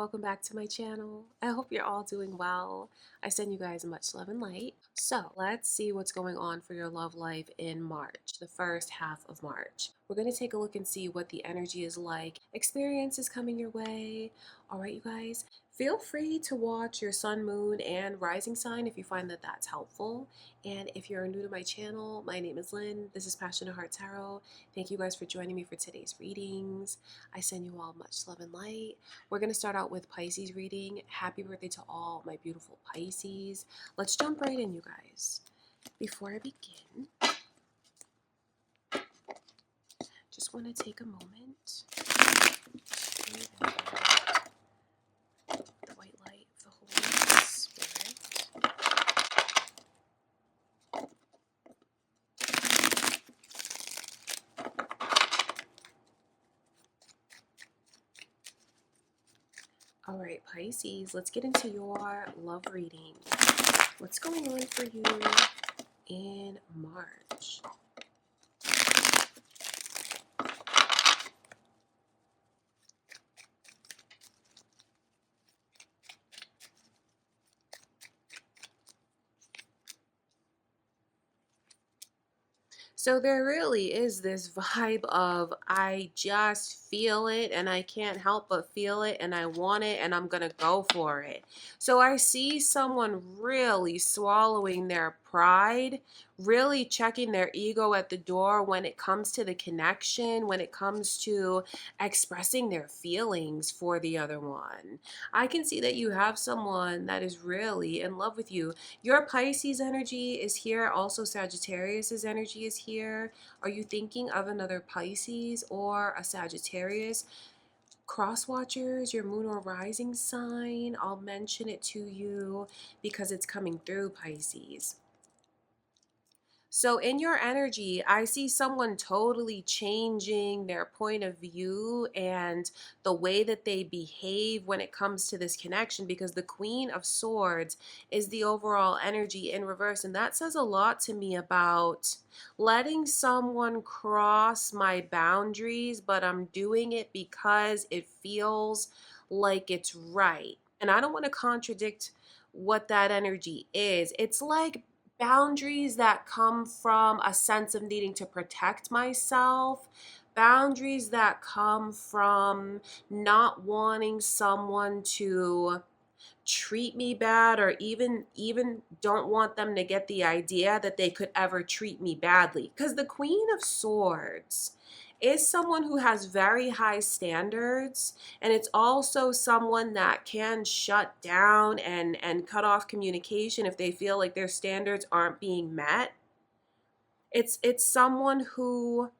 welcome back to my channel. I hope you're all doing well. I send you guys much love and light. So let's see what's going on for your love life in March, the first half of March. We're going to take a look and see what the energy is like. Experience is coming your way. All right, you guys, feel free to watch your sun, moon, and rising sign if you find that that's helpful. And if you're new to my channel, my name is Lynn. This is Passionate Heart Tarot. Thank you guys for joining me for today's readings. I send you all much love and light. We're going to start out with Pisces reading. Happy birthday to all my beautiful Pisces. Let's jump right in, you guys. Before I begin, just want to take a moment to invite the white light of the Holy Spirit. All right, Pisces, let's get into your love reading. What's going on for you in March? So there really is this vibe of I just feel it and I can't help but feel it and I want it and I'm going to go for it. So I see someone really swallowing their pride, really checking their ego at the door when it comes to the connection, when it comes to expressing their feelings for the other one. I can see that you have someone that is really in love with you. Your Pisces energy is here. Also, Sagittarius's energy is here. Are you thinking of another Pisces or a Sagittarius? Cross watchers, your moon or rising sign, I'll mention it to you because it's coming through, Pisces. So in your energy, I see someone totally changing their point of view and the way that they behave when it comes to this connection, because the Queen of Swords is the overall energy in reverse. And that says a lot to me about letting someone cross my boundaries, but I'm doing it because it feels like it's right. And I don't want to contradict what that energy is. It's like boundaries that come from a sense of needing to protect myself, boundaries that come from not wanting someone to treat me bad, or even don't want them to get the idea that they could ever treat me badly, because the Queen of Swords is someone who has very high standards, and it's also someone that can shut down and cut off communication if they feel like their standards aren't being met. It's someone who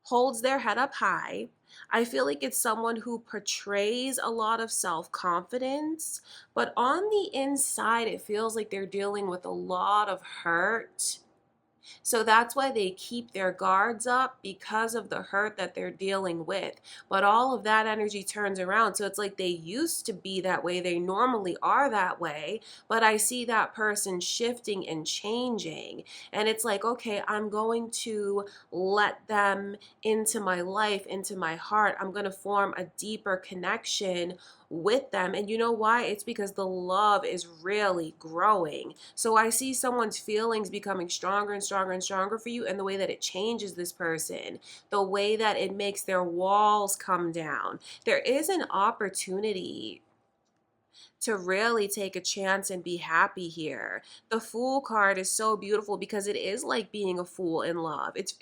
holds their head up high. I feel like it's someone who portrays a lot of self-confidence, but on the inside, it feels like they're dealing with a lot of hurt. So that's why they keep their guards up, because of the hurt that they're dealing with. But all of that energy turns around. So it's like they used to be that way. They normally are that way. But I see that person shifting and changing. And it's like, okay, I'm going to let them into my life, into my heart. I'm going to form a deeper connection with them. And you know why? It's because the love is really growing. So I see someone's feelings becoming stronger and stronger and stronger for you, and the way that it changes this person, the way that it makes their walls come down. There is an opportunity to really take a chance and be happy here. The Fool card is so beautiful because it is like being a fool in love. It's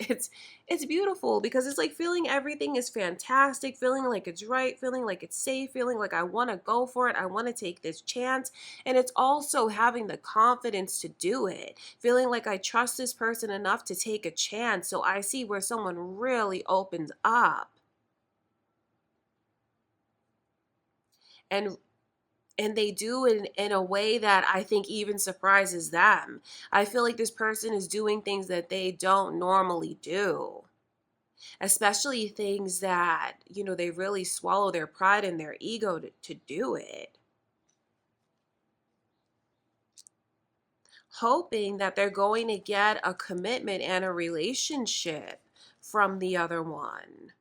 beautiful because it's like feeling everything is fantastic, feeling like it's right, feeling like it's safe, feeling like I want to go for it, I want to take this chance. And it's also having the confidence to do it, feeling like I trust this person enough to take a chance. So I see where someone really opens up and they do it in a way that I think even surprises them. I feel like this person is doing things that they don't normally do, especially things that, you know, they really swallow their pride and their ego to do it, hoping that they're going to get a commitment and a relationship from the other one.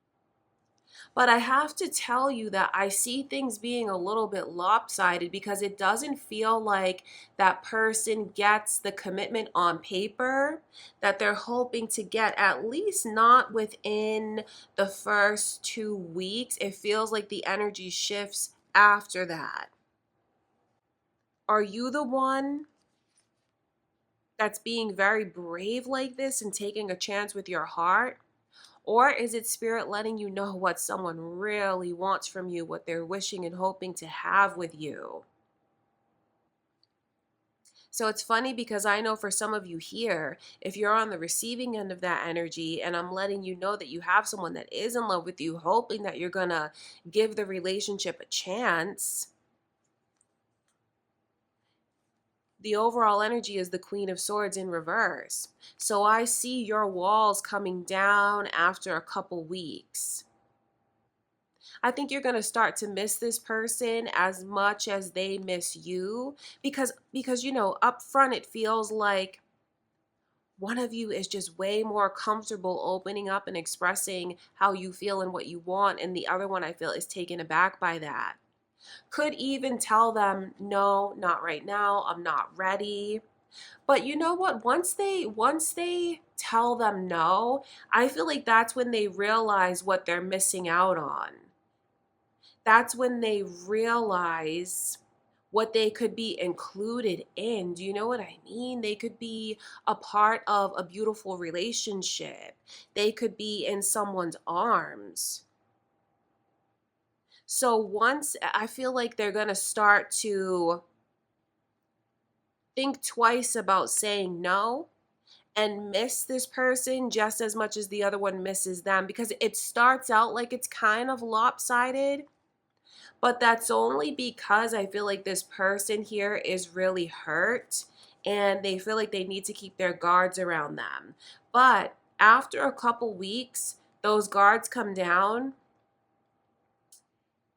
But I have to tell you that I see things being a little bit lopsided because it doesn't feel like that person gets the commitment on paper that they're hoping to get, at least not within the first 2 weeks. It feels like the energy shifts after that. Are you the one that's being very brave like this and taking a chance with your heart? Or is it spirit letting you know what someone really wants from you, what they're wishing and hoping to have with you? So it's funny because I know for some of you here, if you're on the receiving end of that energy and I'm letting you know that you have someone that is in love with you, hoping that you're going to give the relationship a chance, the overall energy is the Queen of Swords in reverse. So I see your walls coming down after a couple weeks. I think you're going to start to miss this person as much as they miss you because you know, up front it feels like one of you is just way more comfortable opening up and expressing how you feel and what you want, and the other one I feel is taken aback by that. Could even tell them, no, not right now, I'm not ready. But you know what? Once they tell them no, I feel like that's when they realize what they're missing out on. That's when they realize what they could be included in. Do you know what I mean? They could be a part of a beautiful relationship. They could be in someone's arms. So once I feel like they're going to start to think twice about saying no and miss this person just as much as the other one misses them, because it starts out like it's kind of lopsided. But that's only because I feel like this person here is really hurt and they feel like they need to keep their guards around them. But after a couple weeks, those guards come down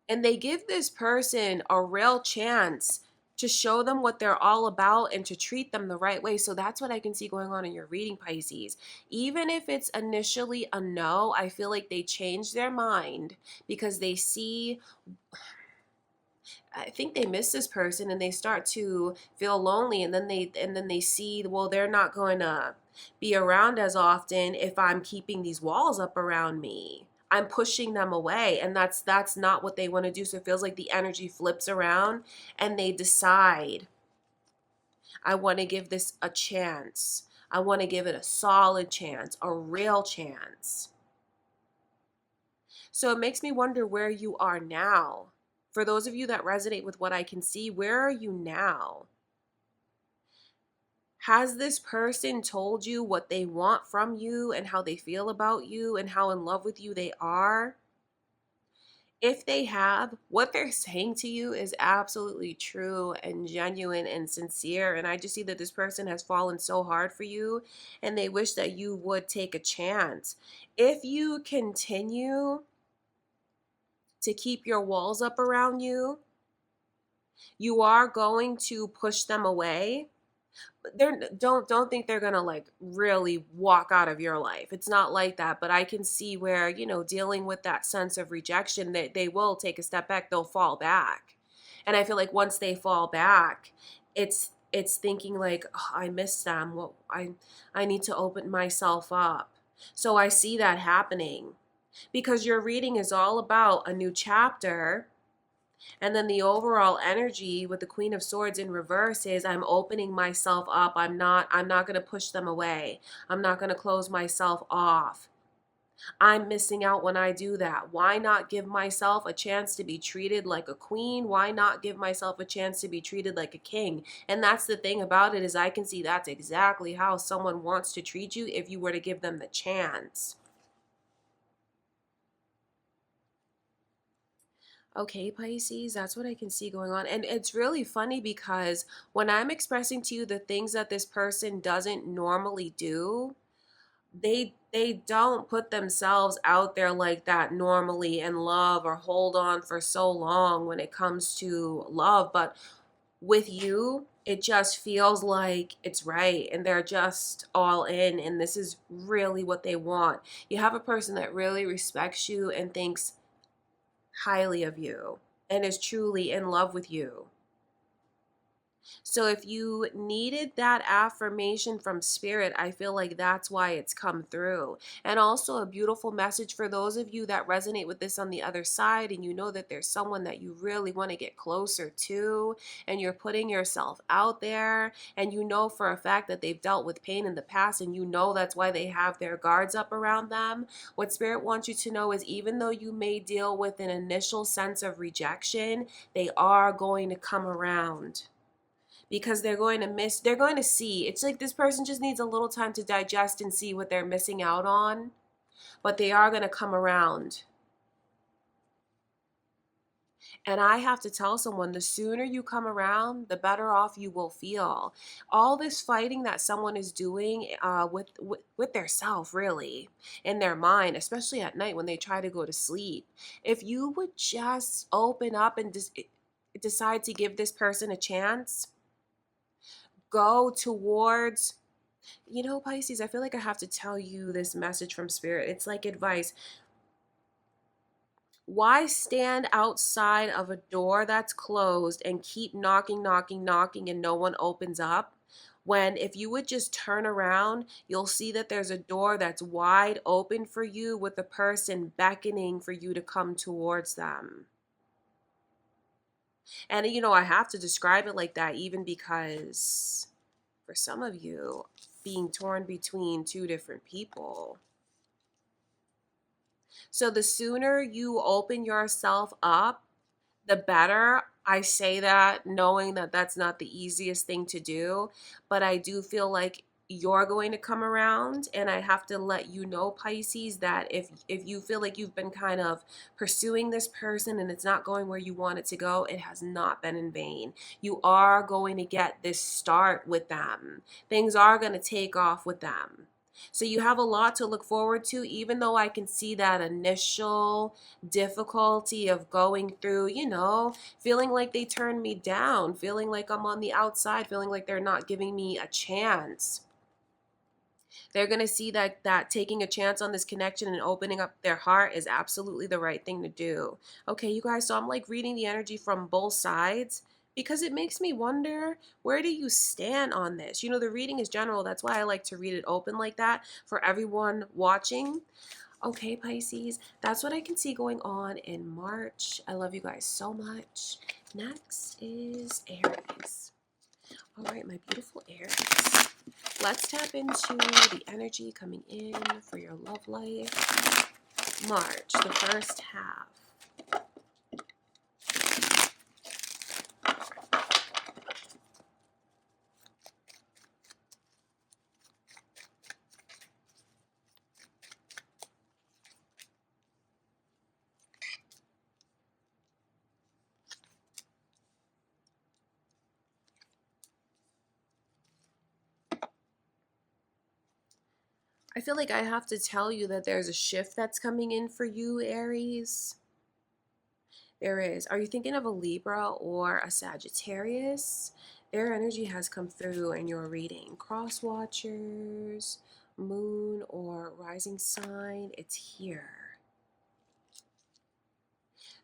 and they give this person a real chance to show them what they're all about and to treat them the right way. So that's what I can see going on in your reading, Pisces. Even if it's initially a no, I feel like they change their mind because they see, I think they miss this person and they start to feel lonely, and then they see, well, they're not going to be around as often if I'm keeping these walls up around me. I'm pushing them away, and that's not what they want to do. So it feels like the energy flips around and they decide, I want to give this a chance. I want to give it a solid chance, a real chance. So it makes me wonder where you are now. For those of you that resonate with what I can see, where are you now? Has this person told you what they want from you and how they feel about you and how in love with you they are? If they have, what they're saying to you is absolutely true and genuine and sincere. And I just see that this person has fallen so hard for you and they wish that you would take a chance. If you continue to keep your walls up around you, you are going to push them away. Don't think they're gonna like really walk out of your life. It's not like that. But I can see where, you know, dealing with that sense of rejection, that they will take a step back, they'll fall back. And I feel like once they fall back, it's thinking like, oh, I miss them. Well, I need to open myself up. So I see that happening because your reading is all about a new chapter. And then the overall energy with the Queen of Swords in reverse is, I'm opening myself up. I'm not going to push them away. I'm not going to close myself off. I'm missing out when I do that. Why not give myself a chance to be treated like a queen? Why not give myself a chance to be treated like a king? And that's the thing about it, is I can see that's exactly how someone wants to treat you if you were to give them the chance. Okay, Pisces, that's what I can see going on. And it's really funny because when I'm expressing to you the things that this person doesn't normally do, they don't put themselves out there like that normally in love or hold on for so long when it comes to love. But with you, it just feels like it's right and they're just all in, and this is really what they want. You have a person that really respects you and thinks highly of you and is truly in love with you. So if you needed that affirmation from spirit, I feel like that's why it's come through. And also a beautiful message for those of you that resonate with this on the other side, and you know that there's someone that you really want to get closer to, and you're putting yourself out there, and you know for a fact that they've dealt with pain in the past, and you know that's why they have their guards up around them. What spirit wants you to know is, even though you may deal with an initial sense of rejection, they are going to come around, because they're going to see. It's like this person just needs a little time to digest and see what they're missing out on, but they are going to come around. And I have to tell someone, the sooner you come around, the better off you will feel. All this fighting that someone is doing with their self, really, in their mind, especially at night when they try to go to sleep. If you would just open up and decide to give this person a chance, go towards, Pisces, I feel like I have to tell you this message from spirit. It's like advice. Why stand outside of a door that's closed and keep knocking, knocking, knocking, and no one opens up? When if you would just turn around, you'll see that there's a door that's wide open for you, with a person beckoning for you to come towards them. And I have to describe it like that, even because for some of you, being torn between two different people. So the sooner you open yourself up, the better. I say that knowing that that's not the easiest thing to do, but I do feel like you're going to come around. And I have to let you know, Pisces, that if you feel like you've been kind of pursuing this person and it's not going where you want it to go, it has not been in vain. You are going to get this start with them. Things are going to take off with them. So you have a lot to look forward to, even though I can see that initial difficulty of going through, feeling like they turned me down, feeling like I'm on the outside, feeling like they're not giving me a chance. They're going to see that taking a chance on this connection and opening up their heart is absolutely the right thing to do. Okay, you guys, so I'm like reading the energy from both sides, because it makes me wonder, where do you stand on this? The reading is general. That's why I like to read it open like that for everyone watching. Okay, Pisces, that's what I can see going on in March. I love you guys so much. Next is Aries. All right, my beautiful Aries. Let's tap into the energy coming in for your love life. March, the first half. I feel like I have to tell you that there's a shift that's coming in for you, Aries. There is. Are you thinking of a Libra or a Sagittarius? Their energy has come through in your reading. Cross watchers, moon or rising sign, it's here.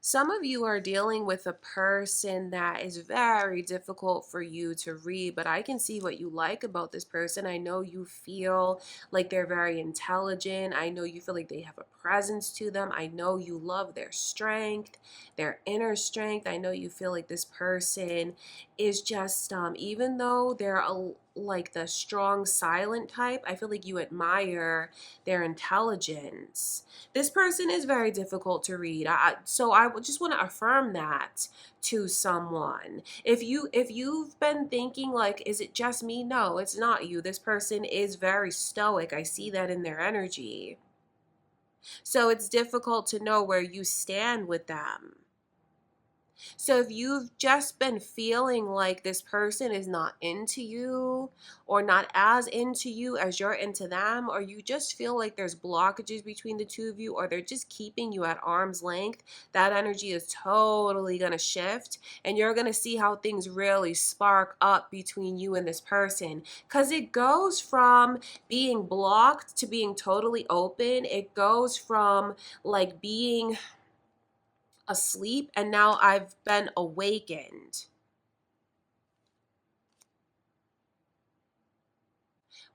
Some of you are dealing with a person that is very difficult for you to read, but I can see what you like about this person. I know you feel like they're very intelligent. I know you feel like they have a presence to them. I know you love their strength, their inner strength. I know you feel like this person is just, even though they're like the strong silent type, I feel like you admire their intelligence. This person is very difficult to read. So I would just want to affirm that to someone. If you've been thinking like, is it just me? No, it's not you. This person is very stoic. I see that in their energy. So it's difficult to know where you stand with them. So if you've just been feeling like this person is not into you, or not as into you as you're into them, or you just feel like there's blockages between the two of you, or they're just keeping you at arm's length, that energy is totally going to shift, and you're going to see how things really spark up between you and this person, because it goes from being blocked to being totally open. It goes from like being asleep and now I've been awakened.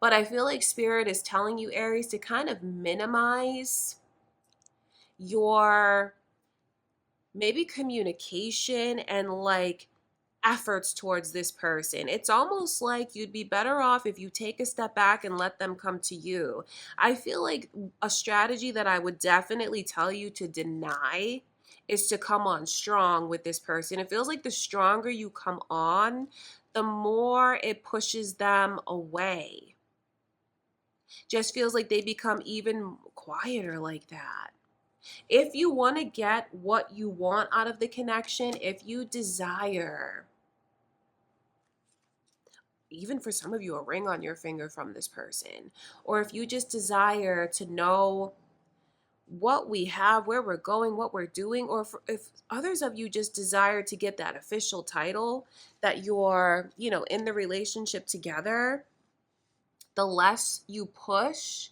But I feel like Spirit is telling you, Aries, to kind of minimize your maybe communication and like efforts towards this person. It's almost like you'd be better off if you take a step back and let them come to you. I feel like a strategy that I would definitely tell you to deny is to come on strong with this person. It feels like the stronger you come on, the more it pushes them away. Just feels like they become even quieter like that. If you want to get what you want out of the connection, if you desire, even for some of you, a ring on your finger from this person, or if you just desire to know what we have, where we're going, what we're doing, or if others of you just desire to get that official title that you're, in the relationship together, the less you push,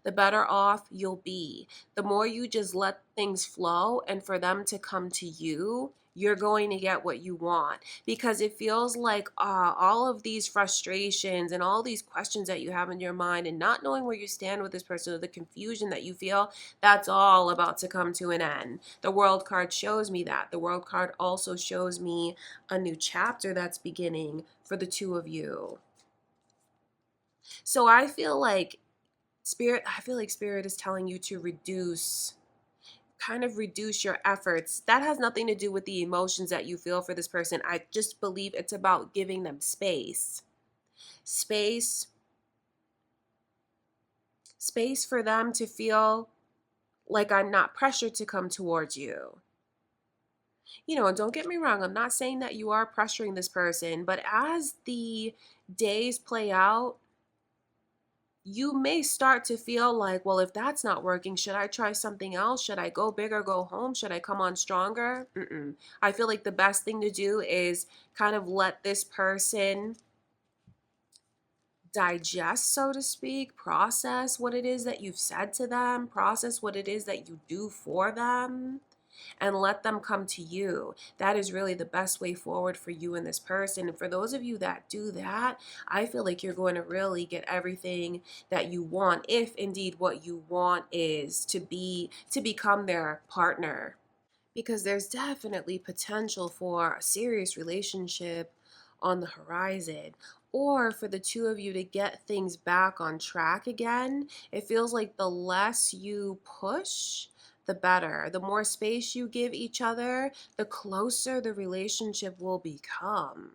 the better off you'll be. The more you just let things flow and for them to come to you, you're going to get what you want. Because it feels like all of these frustrations and all these questions that you have in your mind and not knowing where you stand with this person, or the confusion that you feel, that's all about to come to an end. The World card shows me that. The World card also shows me a new chapter that's beginning for the two of you. So I feel like Spirit is telling you to kind of reduce your efforts. That has nothing to do with the emotions that you feel for this person. I just believe it's about giving them space. Space for them to feel like I'm not pressured to come towards you. And don't get me wrong, I'm not saying that you are pressuring this person, but as the days play out, you may start to feel like, well, if that's not working, should I try something else? Should I go big or go home? Should I come on stronger? I feel like the best thing to do is kind of let this person digest, so to speak, process what it is that you've said to them, process what it is that you do for them, and let them come to you. That is really the best way forward for you and this person. And for those of you that do that, I feel like you're going to really get everything that you want, if indeed what you want is to become their partner. Because there's definitely potential for a serious relationship on the horizon, or for the two of you to get things back on track again. It feels like the less you push, the better. The more space you give each other, the closer the relationship will become.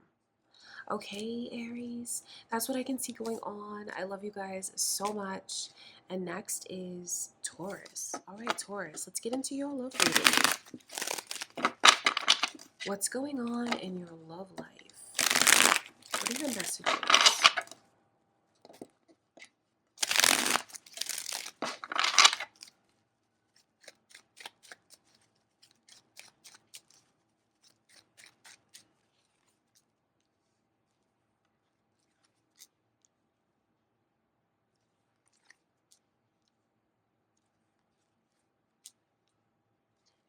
Okay, Aries, that's what I can see going on. I love you guys so much. And next is Taurus. All right, Taurus, let's get into your love reading. What's going on in your love life? What are your messages?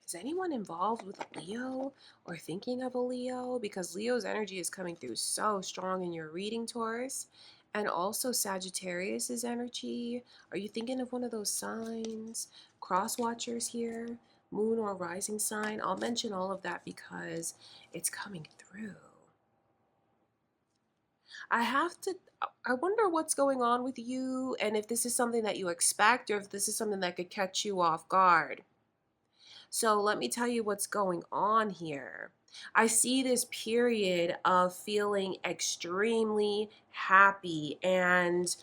Is anyone involved with a Leo or thinking of a Leo? Because Leo's energy is coming through so strong in your reading, Taurus. And also Sagittarius's energy. Are you thinking of one of those signs? Cross watchers here, moon or rising sign. I'll mention all of that because it's coming through. I wonder what's going on with you, and if this is something that you expect or if this is something that could catch you off guard. So let me tell you what's going on here. I see this period of feeling extremely happy and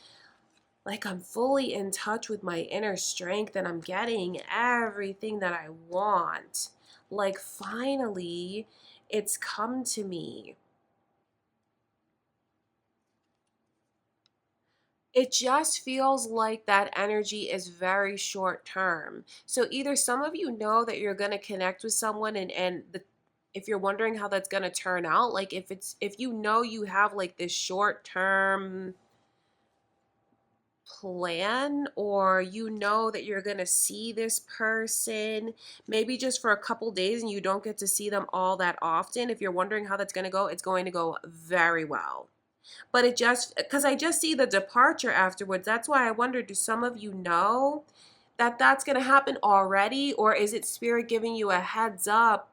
like I'm fully in touch with my inner strength and I'm getting everything that I want. Like finally, it's come to me. It just feels like that energy is very short term. So either some of you know that you're going to connect with someone if you're wondering how that's going to turn out, like if you know you have like this short term plan, or you know that you're going to see this person maybe just for a couple days and you don't get to see them all that often. If you're wondering how that's going to go, it's going to go very well. But it just, because I just see the departure afterwards. That's why I wonder, do some of you know that that's going to happen already? Or is it spirit giving you a heads up?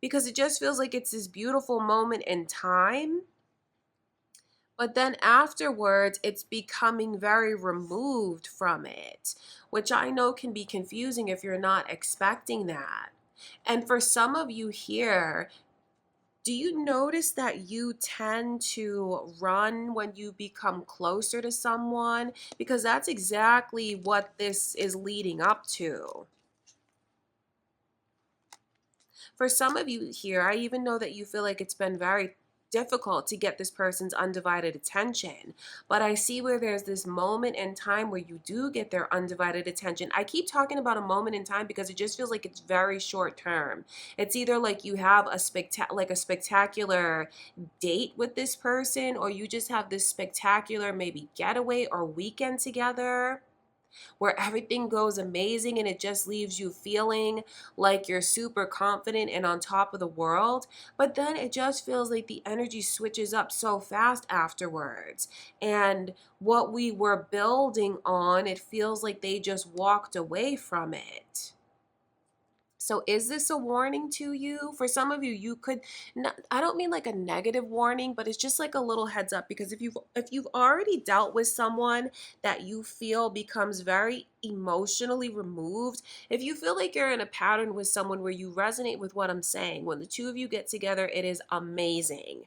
Because it just feels like it's this beautiful moment in time. But then afterwards, it's becoming very removed from it, which I know can be confusing if you're not expecting that. And for some of you here, do you notice that you tend to run when you become closer to someone? Because that's exactly what this is leading up to. For some of you here, I even know that you feel like it's been very difficult to get this person's undivided attention. But I see where there's this moment in time where you do get their undivided attention. I keep talking about a moment in time because it just feels like it's very short term. It's either like you have a spectacular date with this person, or you just have this spectacular maybe getaway or weekend together where everything goes amazing and it just leaves you feeling like you're super confident and on top of the world. But then it just feels like the energy switches up so fast afterwards. And what we were building on, it feels like they just walked away from it. So is this a warning to you? For some of you, you could not, I don't mean like a negative warning, but it's just like a little heads up, because if you've already dealt with someone that you feel becomes very emotionally removed, if you feel like you're in a pattern with someone where you resonate with what I'm saying, when the two of you get together, it is amazing.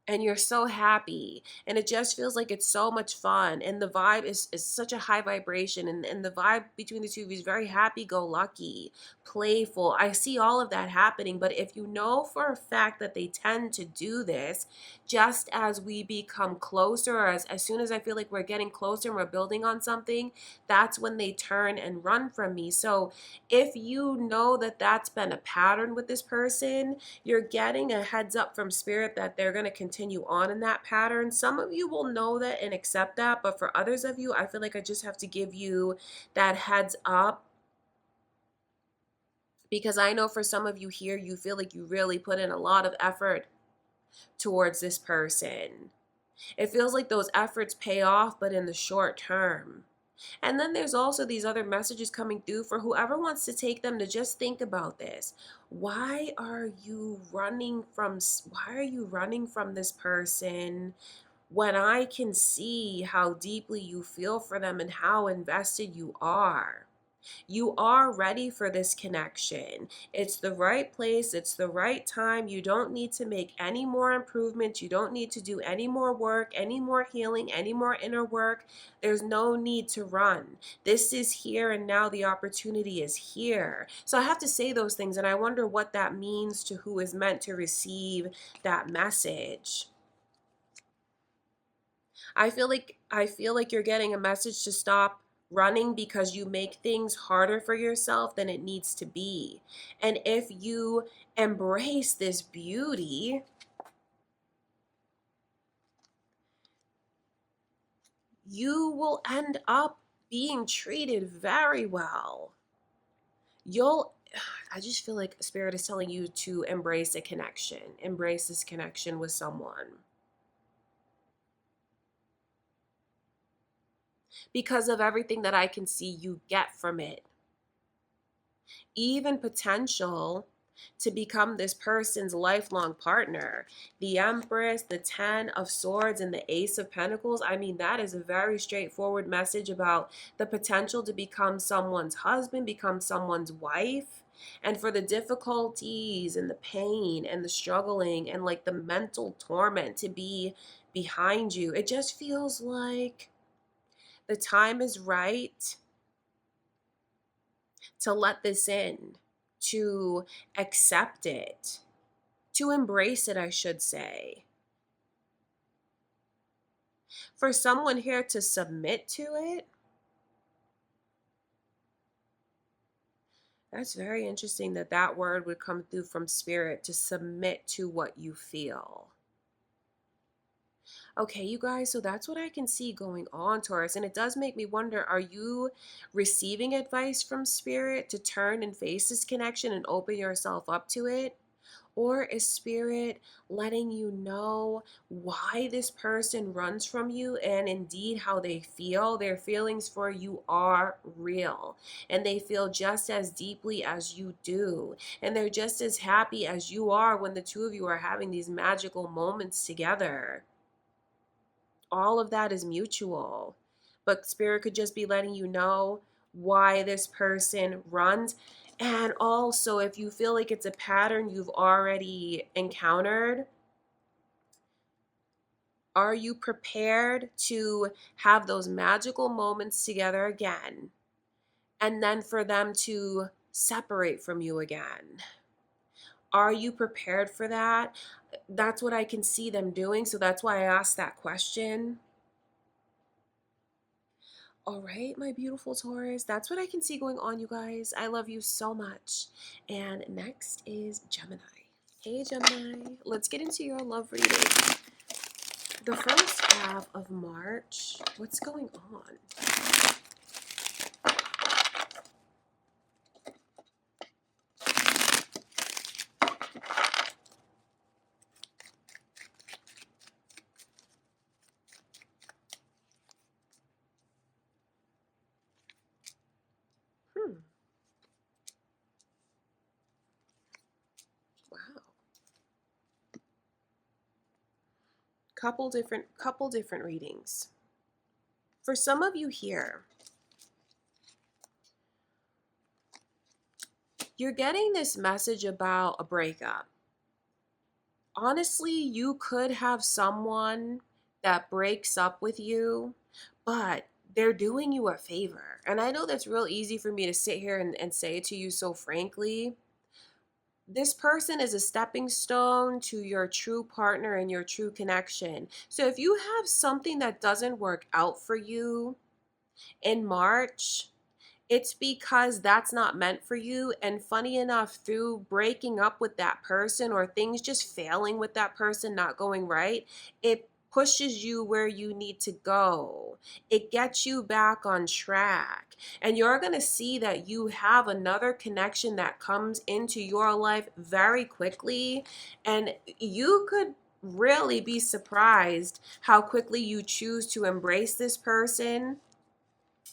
And you're so happy, and it just feels like it's so much fun, and the vibe is such a high vibration, and the vibe between the two of you is very happy-go-lucky, playful. I see all of that happening. But if you know for a fact that they tend to do this, just as we become closer, or as soon as I feel like we're getting closer and we're building on something, that's when they turn and run from me. So if you know that that's been a pattern with this person, you're getting a heads up from spirit that they're going to continue on in that pattern. Some of you will know that and accept that, but for others of you, I feel like I just have to give you that heads up, because I know for some of you here, you feel like you really put in a lot of effort towards this person. It feels like those efforts pay off, but in the short term. And then there's also these other messages coming through for whoever wants to take them to just think about this. Why are you running from this person when I can see how deeply you feel for them and how invested you are? You are ready for this connection. It's the right place. It's the right time. You don't need to make any more improvements. You don't need to do any more work, any more healing, any more inner work. There's no need to run. This is here and now. The opportunity is here. So I have to say those things, and I wonder what that means to who is meant to receive that message. I feel like you're getting a message to stop running because you make things harder for yourself than it needs to be. And if you embrace this beauty, you will end up being treated very well. I just feel like Spirit is telling you to embrace a connection, embrace this connection with someone, because of everything that I can see you get from it. Even potential to become this person's lifelong partner. The Empress, the Ten of Swords, and the Ace of Pentacles. I mean, that is a very straightforward message about the potential to become someone's husband, become someone's wife. And for the difficulties and the pain and the struggling and like the mental torment to be behind you, it just feels like the time is right to let this in, to accept it, to embrace it, I should say. For someone here to submit to it, that's very interesting that that word would come through from Spirit, to submit to what you feel. Okay, you guys, so that's what I can see going on, Taurus. And it does make me wonder, are you receiving advice from spirit to turn and face this connection and open yourself up to it? Or is spirit letting you know why this person runs from you and indeed how they feel? Their feelings for you are real and they feel just as deeply as you do. And they're just as happy as you are when the two of you are having these magical moments together. All of that is mutual. But spirit could just be letting you know why this person runs. And also, if you feel like it's a pattern you've already encountered, are you prepared to have those magical moments together again? And then for them to separate from you again? Are you prepared for that? That's what I can see them doing. So that's why I asked that question. All right, my beautiful Taurus, that's what I can see going on, you guys. I love you so much. And next is Gemini. Hey, Gemini, let's get into your love reading. The first half of March, what's going on? Hmm. Wow. Couple different readings. For some of you here, you're getting this message about a breakup. Honestly, you could have someone that breaks up with you, but they're doing you a favor. And I know that's real easy for me to sit here and say it to you so frankly. This person is a stepping stone to your true partner and your true connection. So if you have something that doesn't work out for you in March, it's because that's not meant for you. And funny enough, through breaking up with that person or things just failing with that person, not going right, it pushes you where you need to go. It gets you back on track. And you're going to see that you have another connection that comes into your life very quickly. And you could really be surprised how quickly you choose to embrace this person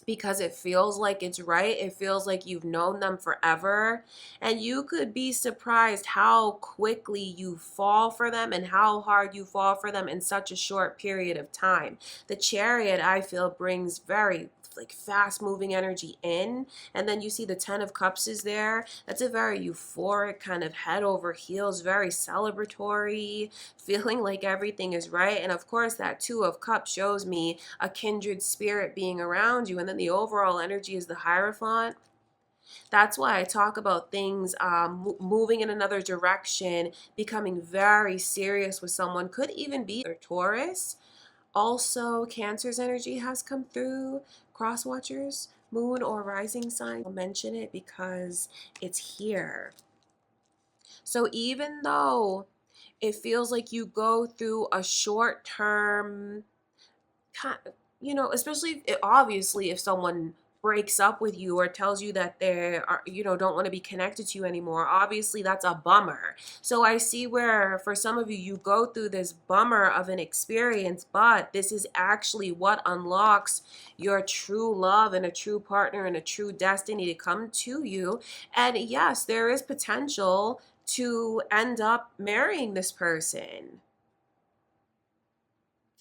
because it feels like it's right. It feels like you've known them forever. And you could be surprised how quickly you fall for them and how hard you fall for them in such a short period of time. The Chariot, I feel, brings very like fast moving energy in, and then you see the 10 of Cups is there. That's a very euphoric kind of head over heels, very celebratory, feeling like everything is right. And of course that 2 of Cups shows me a kindred spirit being around you, and then the overall energy is the Hierophant. That's why I talk about things moving in another direction, becoming very serious with someone. Could even be a Taurus. Also, Cancer's energy has come through. Cross watchers, moon or rising sign, I'll mention it because it's here. So even though it feels like you go through a short term, especially obviously if someone breaks up with you or tells you that they are, don't want to be connected to you anymore, obviously that's a bummer. So I see where for some of you, you go through this bummer of an experience, but this is actually what unlocks your true love and a true partner and a true destiny to come to you. And yes, there is potential to end up marrying this person.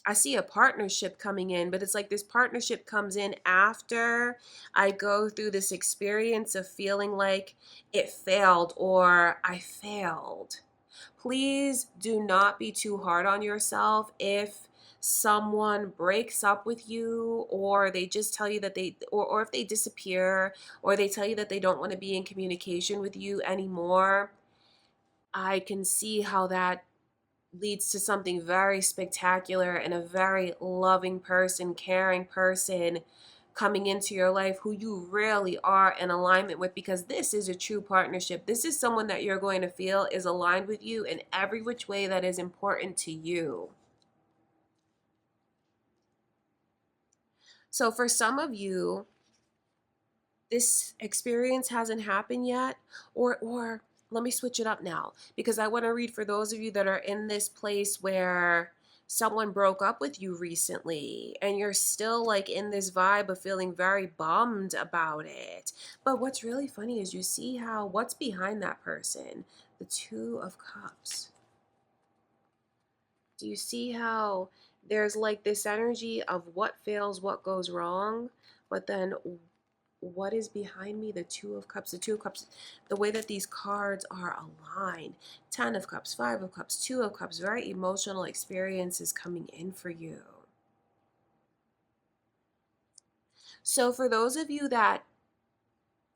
I see a partnership coming in, but it's like this partnership comes in after I go through this experience of feeling like it failed or I failed. Please do not be too hard on yourself if someone breaks up with you or they just tell you that or if they disappear or they tell you that they don't want to be in communication with you anymore. I can see how that leads to something very spectacular and a very loving person, caring person coming into your life who you really are in alignment with, because this is a true partnership. This is someone that you're going to feel is aligned with you in every which way that is important to you. So for some of you, this experience hasn't happened yet, or let me switch it up now, because I want to read for those of you that are in this place where someone broke up with you recently and you're still like in this vibe of feeling very bummed about it. But what's really funny is you see how what's behind that person, the Two of Cups. Do you see how there's like this energy of what fails, what goes wrong, but then what is behind me? The Two of Cups. The Two of Cups, the way that these cards are aligned. 10 of Cups, 5 of Cups, 2 of Cups, very emotional experiences coming in for you. So for those of you that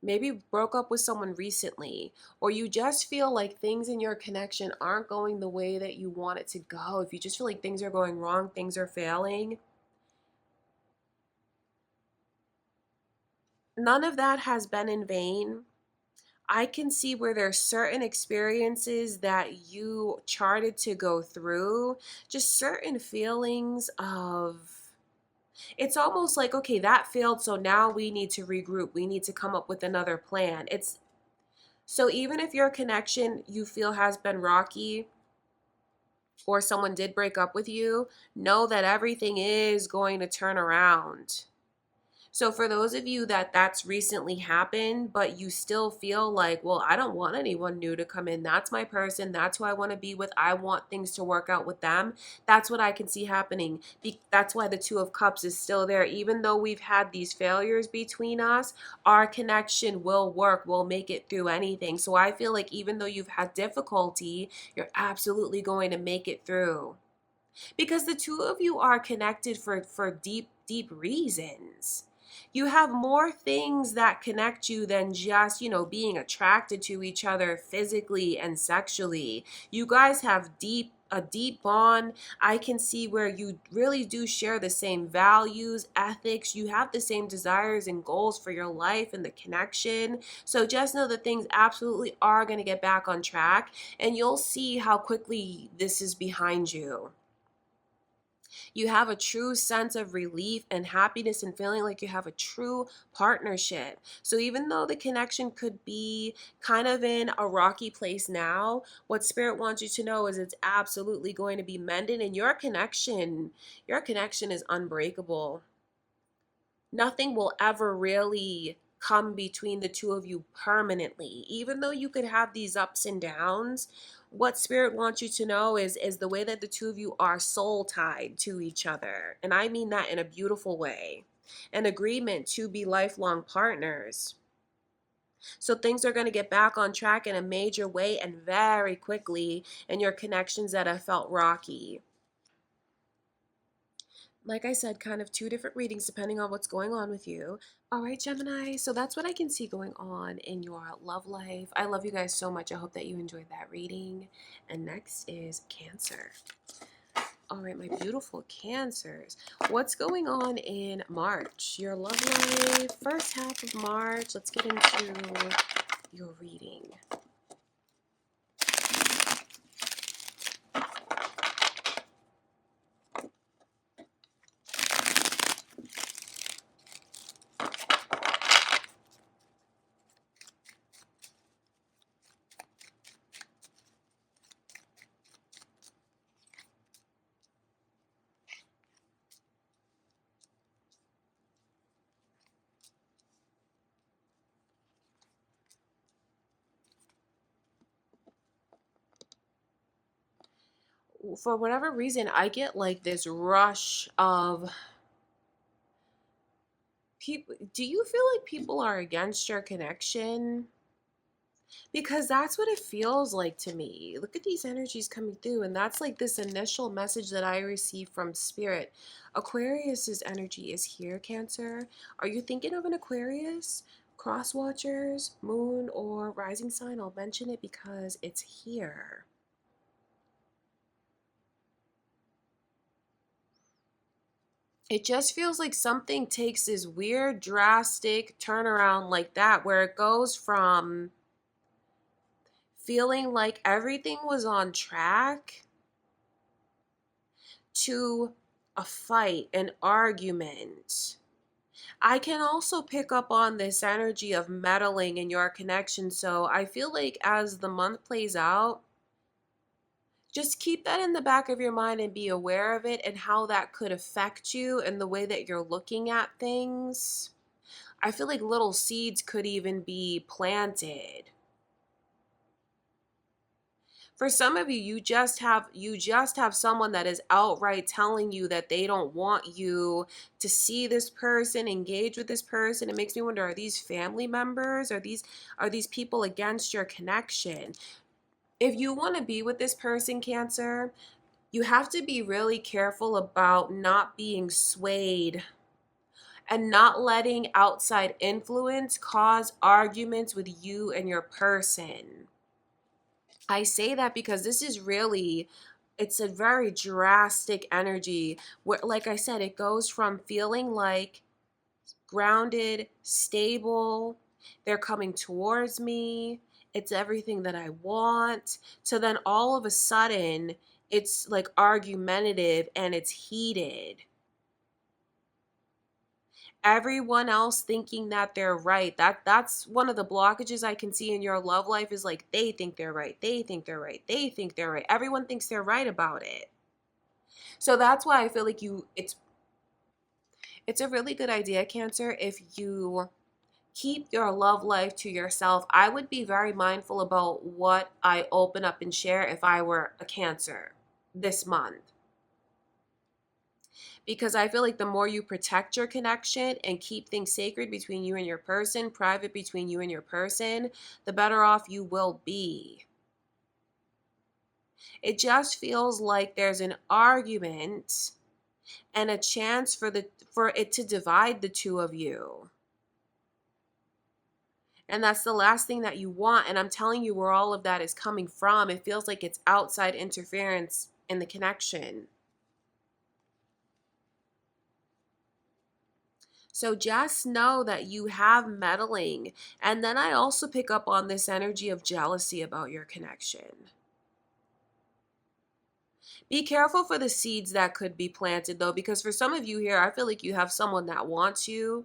maybe broke up with someone recently, or you just feel like things in your connection aren't going the way that you want it to go, if you just feel like things are going wrong, things are failing, none of that has been in vain. I can see where there's certain experiences that you charted to go through, just certain feelings of, it's almost like, okay, that failed, so now we need to regroup. We need to come up with another plan. It's so even if your connection you feel has been rocky, or someone did break up with you, know that everything is going to turn around. So for those of you that that's recently happened, but you still feel like, well, I don't want anyone new to come in. That's my person. That's who I want to be with. I want things to work out with them. That's what I can see happening. That's why the Two of Cups is still there. Even though we've had these failures between us, our connection will work. We'll make it through anything. So I feel like even though you've had difficulty, you're absolutely going to make it through. Because the two of you are connected for deep, deep reasons. You have more things that connect you than just, being attracted to each other physically and sexually. You guys have a deep bond. I can see where you really do share the same values, ethics. You have the same desires and goals for your life and the connection. So just know that things absolutely are going to get back on track, and you'll see how quickly this is behind you. You have a true sense of relief and happiness and feeling like you have a true partnership. So even though the connection could be kind of in a rocky place now, what Spirit wants you to know is it's absolutely going to be mended, and your connection is unbreakable. Nothing will ever really come between the two of you permanently. Even though you could have these ups and downs, what Spirit wants you to know is the way that the two of you are soul tied to each other. And I mean that in a beautiful way. An agreement to be lifelong partners. So things are going to get back on track in a major way and very quickly in your connections that have felt rocky. Like I said, kind of two different readings depending on what's going on with you. All right, Gemini, so that's what I can see going on in your love life. I love you guys so much. I hope that you enjoyed that reading. And next is Cancer. All right, my beautiful Cancers. What's going on in March? Your love life, first half of March. Let's get into your reading. For whatever reason, I get like this rush of people. Do you feel like people are against your connection? Because that's what it feels like to me. Look at these energies coming through, and that's like this initial message that I received from Spirit. Aquarius's energy is here, Cancer. Are you thinking of an Aquarius? Cross watchers, moon, or rising sign? I'll mention it because it's here. It just feels like something takes this weird, drastic turnaround like that, where it goes from feeling like everything was on track to a fight, an argument. I can also pick up on this energy of meddling in your connection. So I feel like as the month plays out, just keep that in the back of your mind and be aware of it and how that could affect you and the way that you're looking at things. I feel like little seeds could even be planted. For some of you, you just have someone that is outright telling you that they don't want you to see this person, engage with this person. It makes me wonder, are these family members? Are these people against your connection? If you want to be with this person, Cancer, you have to be really careful about not being swayed and not letting outside influence cause arguments with you and your person. I say that because this is really, it's a very drastic energy where, like I said, it goes from feeling like grounded, stable, they're coming towards me, it's everything that I want, to then all of a sudden it's like argumentative and it's heated. Everyone else thinking that they're right. That's one of the blockages I can see in your love life, is like they think they're right, they think they're right, they think they're right, everyone thinks they're right about it. So that's why I feel like it's a really good idea, Cancer, if you keep your love life to yourself. I would be very mindful about what I open up and share if I were a Cancer this month, because I feel like the more you protect your connection and keep things sacred between you and your person, private between you and your person, the better off you will be. It just feels like there's an argument and a chance for it to divide the two of you. And that's the last thing that you want. And I'm telling you where all of that is coming from. It feels like it's outside interference in the connection. So just know that you have meddling. And then I also pick up on this energy of jealousy about your connection. Be careful for the seeds that could be planted, though, because for some of you here, I feel like you have someone that wants you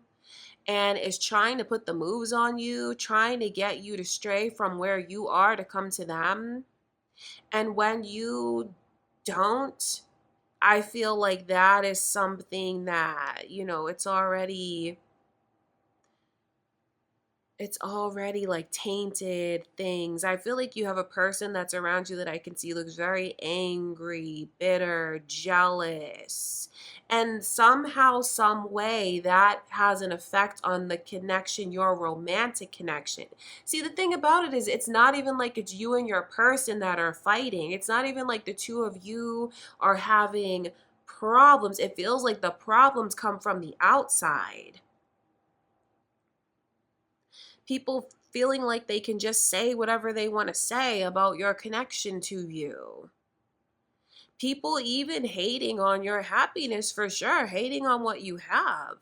and is trying to put the moves on you, trying to get you to stray from where you are to come to them. And when you don't, I feel like that is something that, it's already like tainted things. I feel like you have a person that's around you that I can see looks very angry, bitter, jealous. And somehow, some way, that has an effect on the connection, your romantic connection. See, the thing about it is, it's not even like it's you and your person that are fighting. It's not even like the two of you are having problems. It feels like the problems come from the outside. People feeling like they can just say whatever they want to say about your connection to you. People even hating on your happiness, for sure, hating on what you have,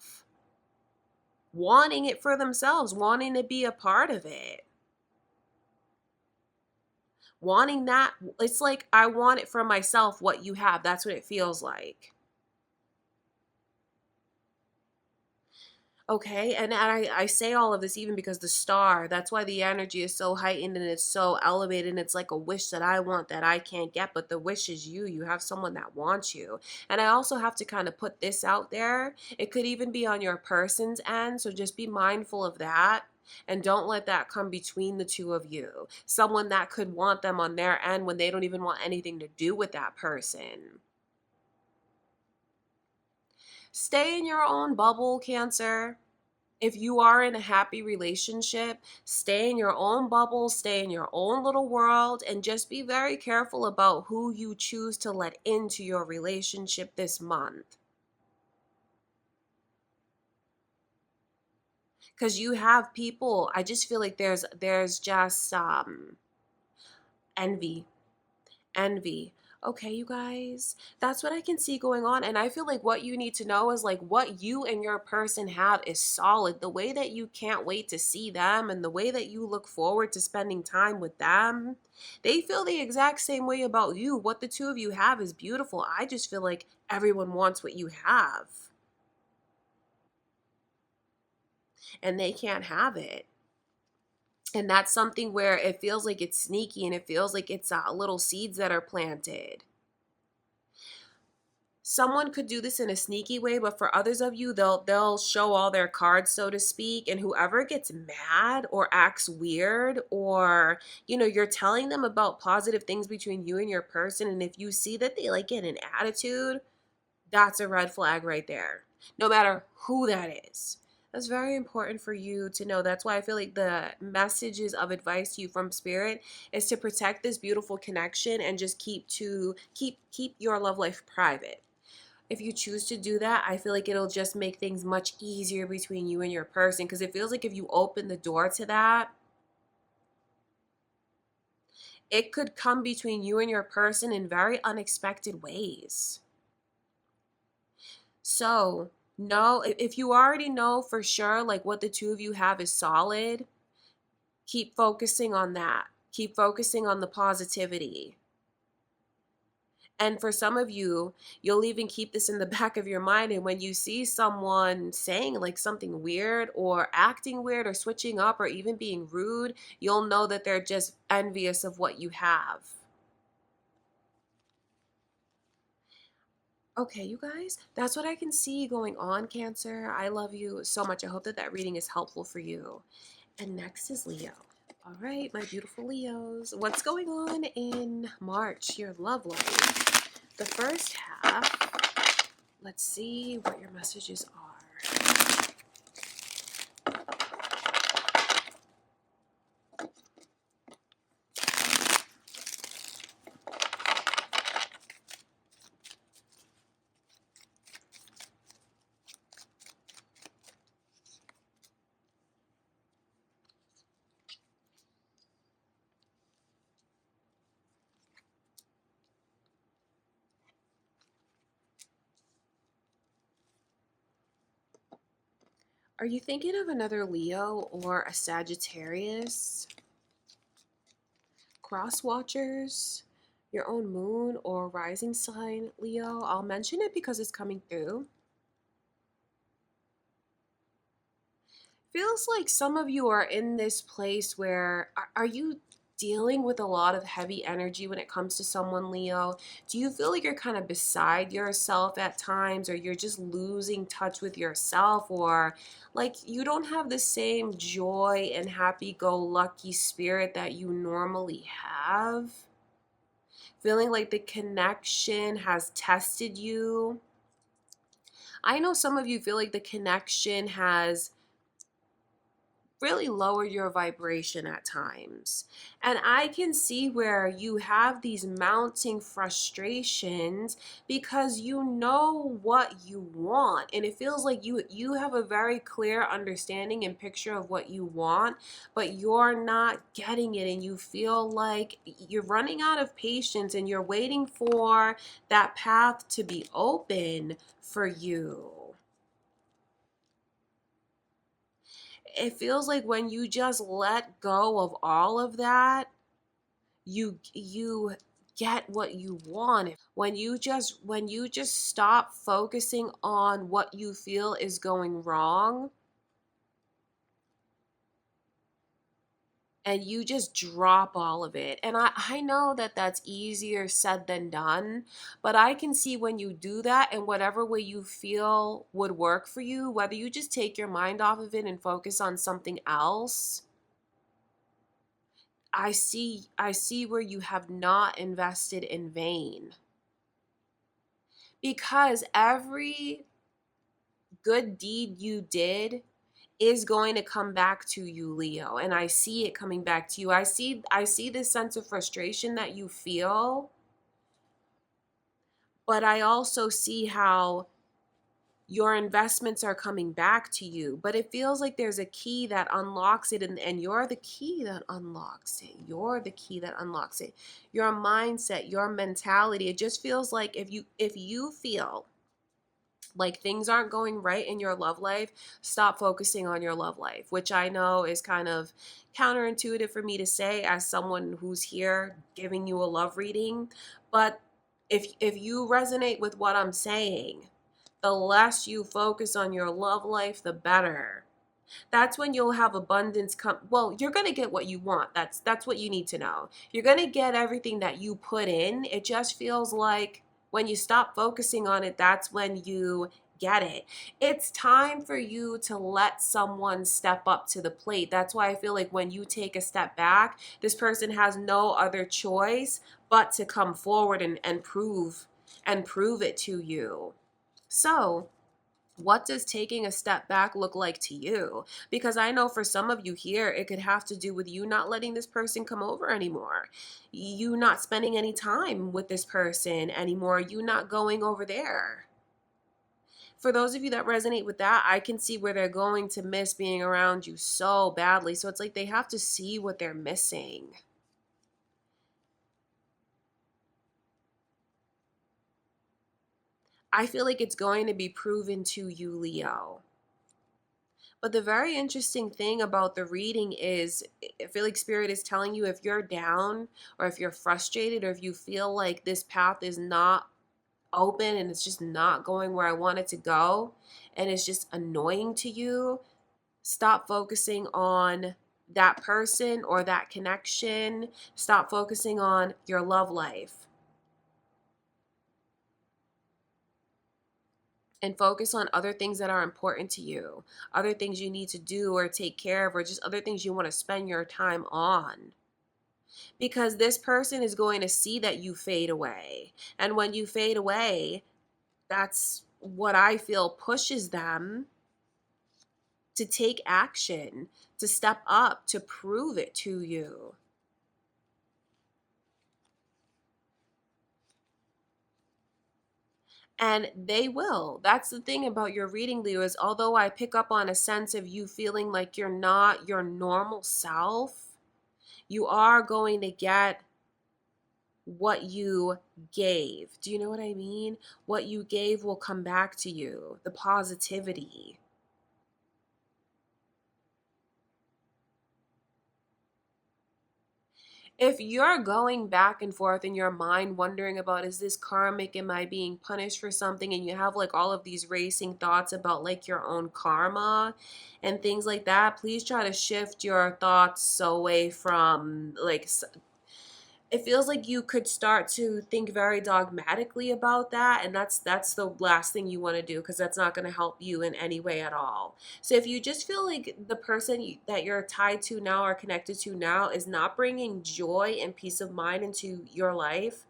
wanting it for themselves, wanting to be a part of it, wanting that. It's like, I want it for myself, what you have. That's what it feels like. Okay, and I say all of this even because the star, that's why the energy is so heightened and it's so elevated, and it's like a wish that I want that I can't get, but the wish is you. You have someone that wants you. And I also have to kind of put this out there. It could even be on your person's end, so just be mindful of that. And don't let that come between the two of you. Someone that could want them on their end when they don't even want anything to do with that person. Stay in your own bubble, Cancer. If you are in a happy relationship, stay in your own bubble, stay in your own little world, and just be very careful about who you choose to let into your relationship this month. Because you have people, I just feel like there's just envy. Envy. Okay, you guys, that's what I can see going on. And I feel like what you need to know is like what you and your person have is solid. The way that you can't wait to see them and the way that you look forward to spending time with them, they feel the exact same way about you. What the two of you have is beautiful. I just feel like everyone wants what you have. and they can't have it. And that's something where it feels like it's sneaky, and it feels like it's little seeds that are planted. Someone could do this in a sneaky way, but for others of you, they'll show all their cards, so to speak, and whoever gets mad or acts weird, or you're telling them about positive things between you and your person, and if you see that they like get an attitude, that's a red flag right there, no matter who that is. That's very important for you to know. That's why I feel like the messages of advice to you from spirit is to protect this beautiful connection and just keep your love life private. If you choose to do that, I feel like it'll just make things much easier between you and your person, because it feels like if you open the door to that, it could come between you and your person in very unexpected ways. So, no, if you already know for sure like what the two of you have is solid, keep focusing on that. Keep focusing on the positivity. And for some of you, you'll even keep this in the back of your mind. And when you see someone saying like something weird or acting weird or switching up or even being rude, you'll know that they're just envious of what you have. Okay, you guys, that's what I can see going on, Cancer. I love you so much. I hope that that reading is helpful for you. And next is Leo. All right, my beautiful Leos. What's going on in March, your love life? The first half, let's see what your messages are. Are you thinking of another Leo or a Sagittarius? Cross watchers, your own moon or rising sign, Leo? I'll mention it because it's coming through. Feels like some of you are in this place where, are you dealing with a lot of heavy energy when it comes to someone, Leo? Do you feel like you're kind of beside yourself at times, or you're just losing touch with yourself, or like you don't have the same joy and happy-go-lucky spirit that you normally have? Feeling like the connection has tested you? I know some of you feel like the connection has really lower your vibration at times. And I can see where you have these mounting frustrations because you know what you want, and it feels like you have a very clear understanding and picture of what you want, but you're not getting it, and you feel like you're running out of patience and you're waiting for that path to be open for you. It feels like when you just let go of all of that, you get what you want. When you just stop focusing on what you feel is going wrong, and you just drop all of it. And I know that that's easier said than done, but I can see when you do that in whatever way you feel would work for you, whether you just take your mind off of it and focus on something else. I see where you have not invested in vain, because every good deed you did is going to come back to you, Leo, and I see it coming back to you. I see this sense of frustration that you feel, but I also see how your investments are coming back to you. But it feels like there's a key that unlocks it, and you're the key that unlocks it. You're the key that unlocks it. Your mindset, your mentality. It just feels like if you feel like things aren't going right in your love life, stop focusing on your love life, which I know is kind of counterintuitive for me to say as someone who's here giving you a love reading. But if you resonate with what I'm saying, the less you focus on your love life, the better. That's when you'll have abundance come. Well, you're going to get what you want. That's what you need to know. You're going to get everything that you put in. It just feels like when you stop focusing on it, that's when you get it. It's time for you to let someone step up to the plate. That's why I feel like when you take a step back, this person has no other choice but to come forward and prove it to you. So, what does taking a step back look like to you? Because I know for some of you here, it could have to do with you not letting this person come over anymore. You not spending any time with this person anymore. You not going over there. For those of you that resonate with that, I can see where they're going to miss being around you so badly. So it's like they have to see what they're missing. I feel like it's going to be proven to you, Leo. But the very interesting thing about the reading is I feel like Spirit is telling you if you're down or if you're frustrated or if you feel like this path is not open and it's just not going where I want it to go and it's just annoying to you, stop focusing on that person or that connection. Stop focusing on your love life and focus on other things that are important to you, other things you need to do or take care of, or just other things you want to spend your time on. Because this person is going to see that you fade away. And when you fade away, that's what I feel pushes them to take action, to step up, to prove it to you. And they will. That's the thing about your reading, Leo, is although I pick up on a sense of you feeling like you're not your normal self, you are going to get what you gave. Do you know what I mean? What you gave will come back to you. The positivity. If you're going back and forth in your mind wondering about, is this karmic, am I being punished for something, and you have like all of these racing thoughts about like your own karma and things like that, please try to shift your thoughts away from like, it feels like you could start to think very dogmatically about that, and that's the last thing you want to do, because that's not going to help you in any way at all. So if you just feel like the person that you're tied to now or connected to now is not bringing joy and peace of mind into your life,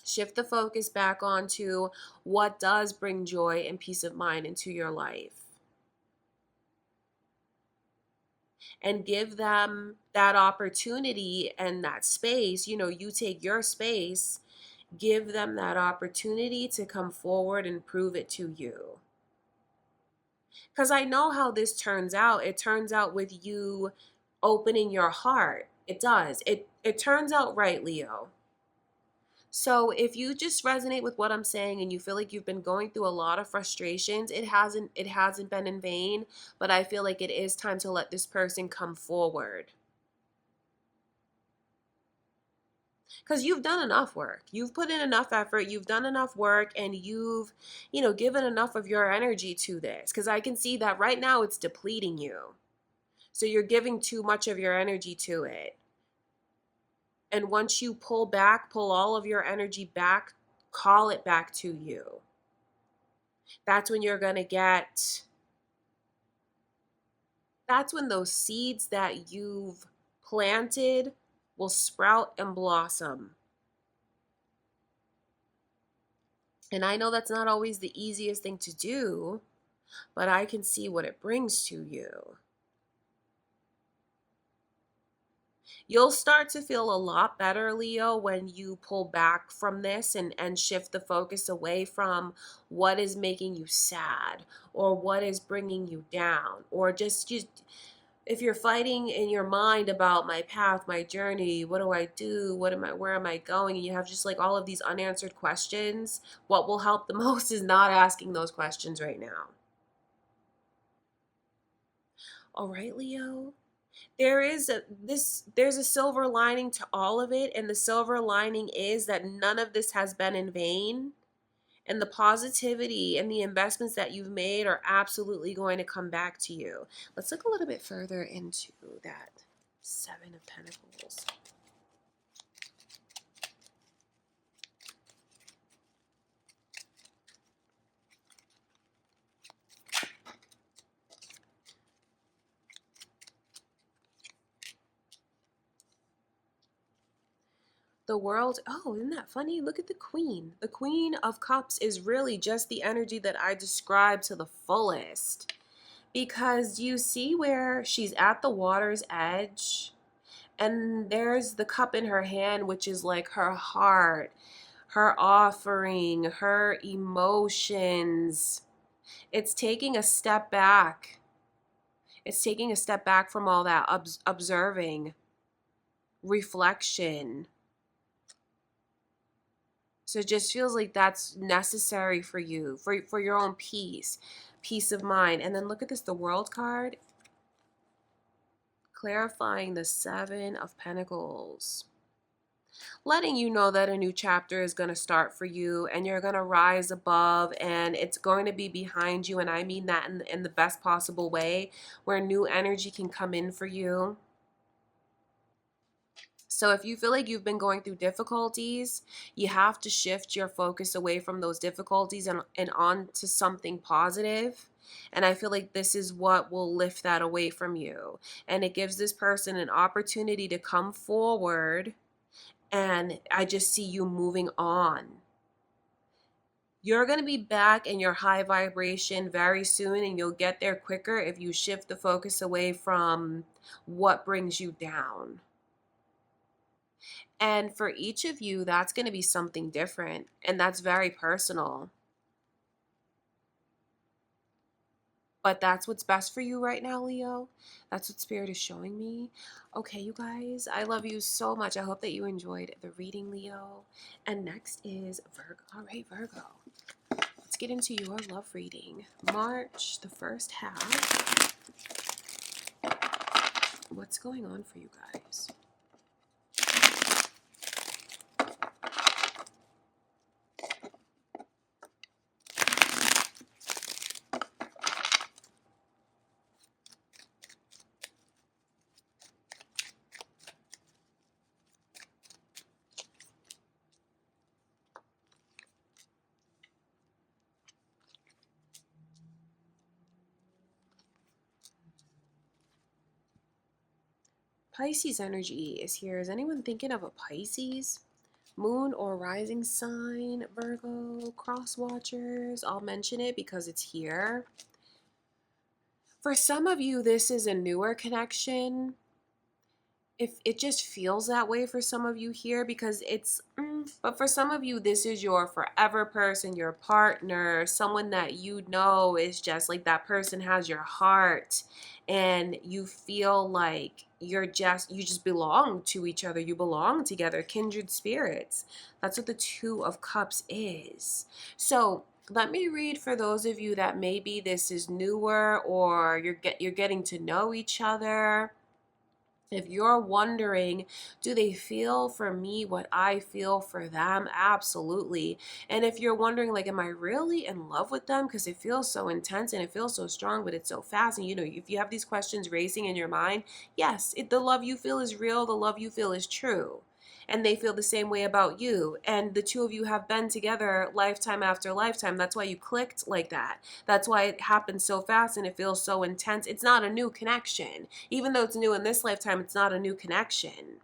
shift the focus back onto what does bring joy and peace of mind into your life. And give them that opportunity and that space. You know, you take your space, give them that opportunity to come forward and prove it to you. Because I know how this turns out. It turns out with you opening your heart. It does. It turns out right, Leo. So if you just resonate with what I'm saying and you feel like you've been going through a lot of frustrations, it hasn't been in vain, but I feel like it is time to let this person come forward. Because you've done enough work. You've put in enough effort. You've done enough work, and you've, given enough of your energy to this. Because I can see that right now it's depleting you. So you're giving too much of your energy to it. And once you pull back, pull all of your energy back, call it back to you. That's when you're going to get, that's when those seeds that you've planted will sprout and blossom. And I know that's not always the easiest thing to do, but I can see what it brings to you. You'll start to feel a lot better, Leo, when you pull back from this and shift the focus away from what is making you sad or what is bringing you down, or just if you're fighting in your mind about my path, my journey, what do I do? Where am I going? And you have just like all of these unanswered questions. What will help the most is not asking those questions right now. All right, Leo. There's a silver lining to all of it, and the silver lining is that none of this has been in vain. And the positivity and the investments that you've made are absolutely going to come back to you. Let's look a little bit further into that Seven of Pentacles. The world, oh, isn't that funny? Look at the Queen. The Queen of Cups is really just the energy that I described to the fullest. Because you see where she's at the water's edge, and there's the cup in her hand, which is like her heart, her offering, her emotions. It's taking a step back. It's taking a step back from all that observing, reflection. So it just feels like that's necessary for you, for your own peace of mind. And then look at this, the World card, clarifying the Seven of Pentacles. Letting you know that a new chapter is going to start for you, and you're going to rise above, and it's going to be behind you. And I mean that in the best possible way, where new energy can come in for you. So if you feel like you've been going through difficulties, you have to shift your focus away from those difficulties and on to something positive. And I feel like this is what will lift that away from you. And it gives this person an opportunity to come forward. And I just see you moving on. You're going to be back in your high vibration very soon, and you'll get there quicker if you shift the focus away from what brings you down. And for each of you, that's going to be something different, and that's very personal. But that's what's best for you right now, Leo. That's what Spirit is showing me. Okay, you guys, I love you so much. I hope that you enjoyed the reading, Leo. And next is Virgo. All right, Virgo. Let's get into your love reading. March, the first half. What's going on for you guys? Pisces energy is here. Is anyone thinking of a Pisces? Moon or rising sign, Virgo, cross watchers. I'll mention it because it's here. For some of you, this is a newer connection. If it just feels that way for some of you here, because it's, but for some of you, this is your forever person, your partner, someone that you know is just like that person has your heart, and you feel like you just belong to each other. You belong together, kindred spirits. That's what the Two of Cups is. So let me read for those of you that maybe this is newer, or you're getting to know each other. If you're wondering, do they feel for me what I feel for them? Absolutely. And if you're wondering, like, am I really in love with them? Because it feels so intense and it feels so strong, but it's so fast. And, you know, if you have these questions racing in your mind, yes, the love you feel is real. The love you feel is true. And they feel the same way about you. And the two of you have been together lifetime after lifetime. That's why you clicked like that. That's why it happens so fast and it feels so intense. It's not a new connection. Even though it's new in this lifetime, it's not a new connection.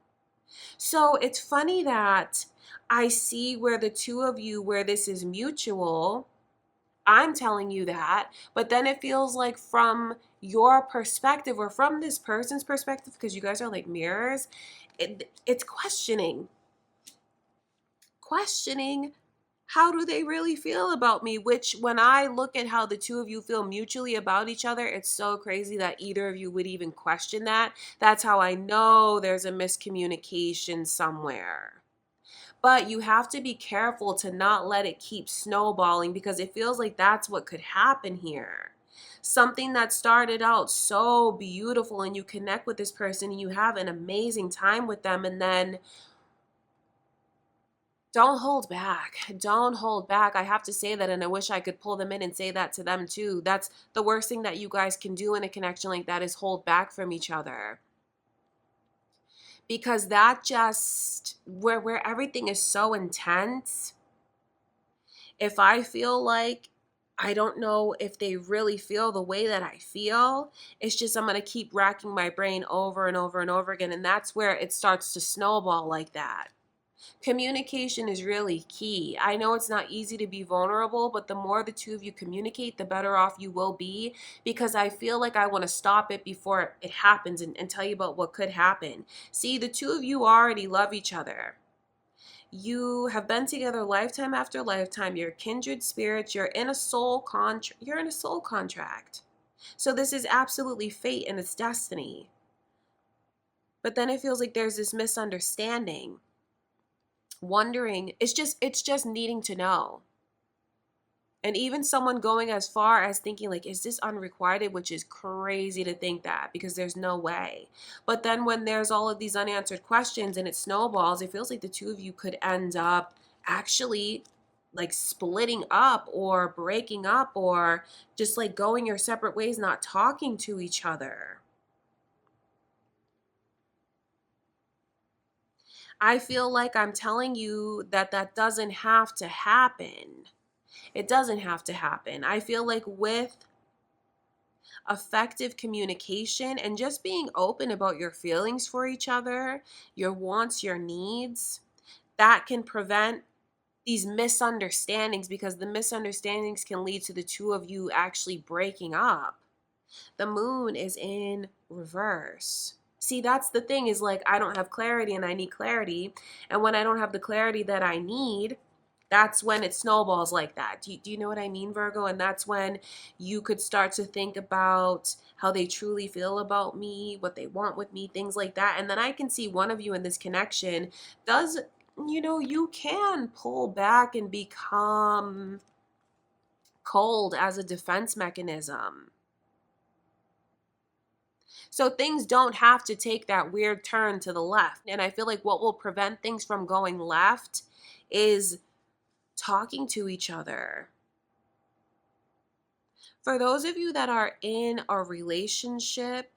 So it's funny that I see where the two of you, where this is mutual, I'm telling you that, but then it feels like from your perspective, or from this person's perspective, because you guys are like mirrors, it's questioning how do they really feel about me, which when I look at how the two of you feel mutually about each other, it's so crazy that either of you would even question that. That's how I know there's a miscommunication somewhere. But you have to be careful to not let it keep snowballing, because it feels like that's what could happen here. Something that started out so beautiful, and you connect with this person and you have an amazing time with them, and then Don't hold back. Don't hold back. I have to say that, and I wish I could pull them in and say that to them too. That's the worst thing that you guys can do in a connection like that, is hold back from each other. Because that just, where everything is so intense, if I feel like I don't know if they really feel the way that I feel, it's just I'm going to keep racking my brain over and over and over again. And that's where it starts to snowball like that. Communication is really key. I know it's not easy to be vulnerable, but the more the two of you communicate, the better off you will be, because I feel like I want to stop it before it happens, and tell you about what could happen. See, the two of you already love each other. You have been together lifetime after lifetime. You're kindred spirits. You're in a soul contract. So this is absolutely fate and it's destiny. But then it feels like there's this misunderstanding. Wondering, it's just needing to know. And even someone going as far as thinking like, is this unrequited? Which is crazy to think that, because there's no way. But then when there's all of these unanswered questions and it snowballs, it feels like the two of you could end up actually like splitting up or breaking up, or just like going your separate ways, not talking to each other. I feel like I'm telling you that that doesn't have to happen. It doesn't have to happen. I feel like with effective communication and just being open about your feelings for each other, your wants, your needs, that can prevent these misunderstandings, because the misunderstandings can lead to the two of you actually breaking up. The moon is in reverse. See, that's the thing, is like, I don't have clarity and I need clarity. And when I don't have the clarity that I need, that's when it snowballs like that. Do you know what I mean, Virgo? And that's when you could start to think about how they truly feel about me, what they want with me, things like that. And then I can see one of you in this connection does, you can pull back and become cold as a defense mechanism. So things don't have to take that weird turn to the left. And I feel like what will prevent things from going left is talking to each other. For those of you that are in a relationship,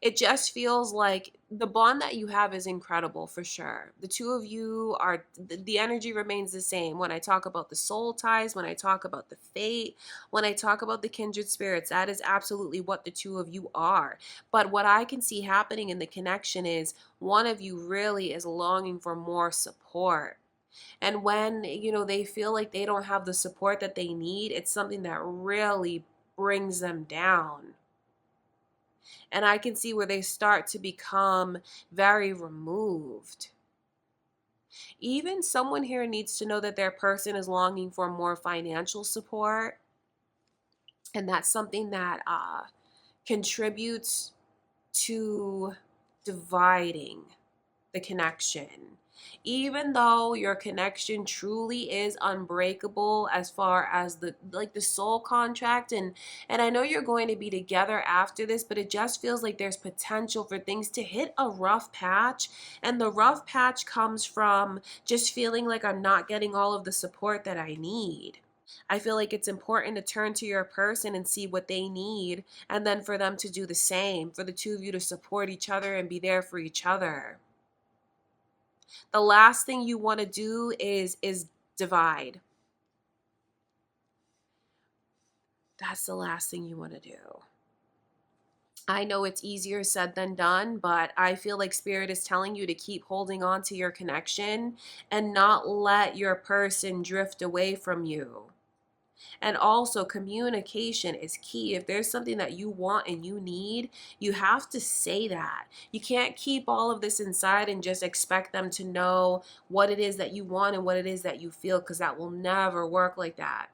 it just feels like the bond that you have is incredible for sure. The two of you are, the energy remains the same. When I talk about the soul ties, when I talk about the fate, when I talk about the kindred spirits, that is absolutely what the two of you are. But what I can see happening in the connection is one of you really is longing for more support. And when, they feel like they don't have the support that they need, it's something that really brings them down. And I can see where they start to become very removed. Even someone here needs to know that their person is longing for more financial support. And that's something that contributes to dividing the connection. Even though your connection truly is unbreakable as far as the soul contract, and I know you're going to be together after this, but it just feels like there's potential for things to hit a rough patch. And the rough patch comes from just feeling like I'm not getting all of the support that I need. I feel like it's important to turn to your person and see what they need, and then for them to do the same, for the two of you to support each other and be there for each other. The last thing you want to do is divide. That's the last thing you want to do. I know it's easier said than done, but I feel like Spirit is telling you to keep holding on to your connection and not let your person drift away from you. And also, communication is key. If there's something that you want and you need, you have to say that. You can't keep all of this inside and just expect them to know what it is that you want and what it is that you feel, because that will never work like that.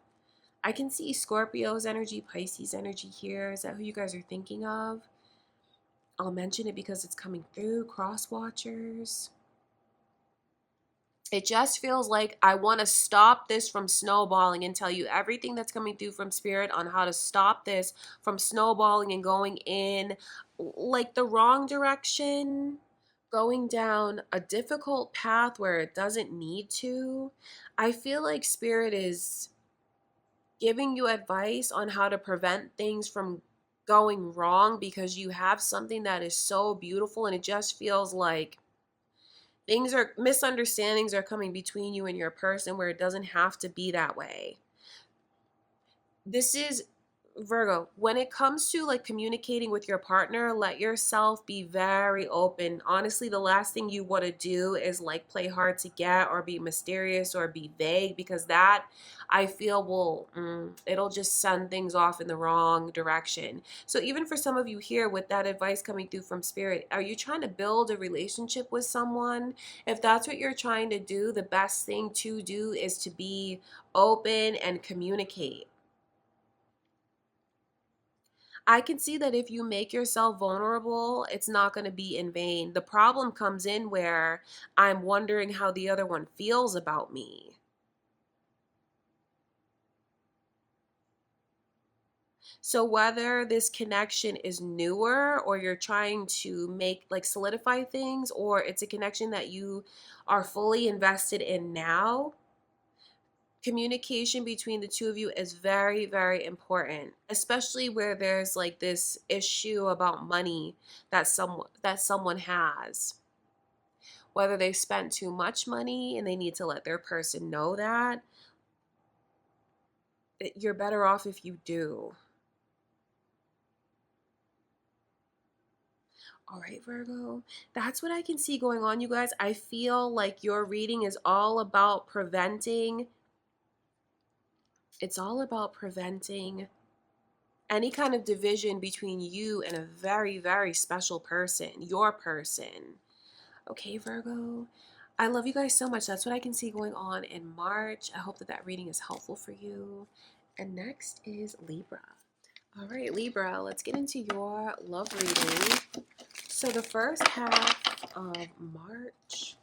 I can see Scorpio's energy, Pisces energy here. Is that who you guys are thinking of? I'll mention it because it's coming through. Cross watchers. It just feels like I want to stop this from snowballing and tell you everything that's coming through from Spirit on how to stop this from snowballing and going in like the wrong direction. going down a difficult path where it doesn't need to. I feel like Spirit is giving you advice on how to prevent things from going wrong, because you have something that is so beautiful, and it just feels like misunderstandings are coming between you and your person where it doesn't have to be that way. This is Virgo, when it comes to like communicating with your partner, let yourself be very open. Honestly, the last thing you want to do is like play hard to get or be mysterious or be vague, because that I feel will, it'll just send things off in the wrong direction. So even for some of you here with that advice coming through from Spirit, are you trying to build a relationship with someone? If that's what you're trying to do, the best thing to do is to be open and communicate. I can see that if you make yourself vulnerable, it's not going to be in vain. The problem comes in where I'm wondering how the other one feels about me. So whether this connection is newer or you're trying to make like solidify things, or it's a connection that you are fully invested in now, communication between the two of you is very, very important, especially where there's like this issue about money that someone has. Whether they've spent too much money and they need to let their person know that, you're better off if you do. All right, Virgo, that's what I can see going on, you guys. I feel like your reading is all about preventing, it's all about preventing any kind of division between you and a very, very special person, your person. Okay, Virgo, I love you guys so much. That's what I can see going on in March. I hope that that reading is helpful for you. And next is Libra. All right, Libra, let's get into your love reading. So the first half of March,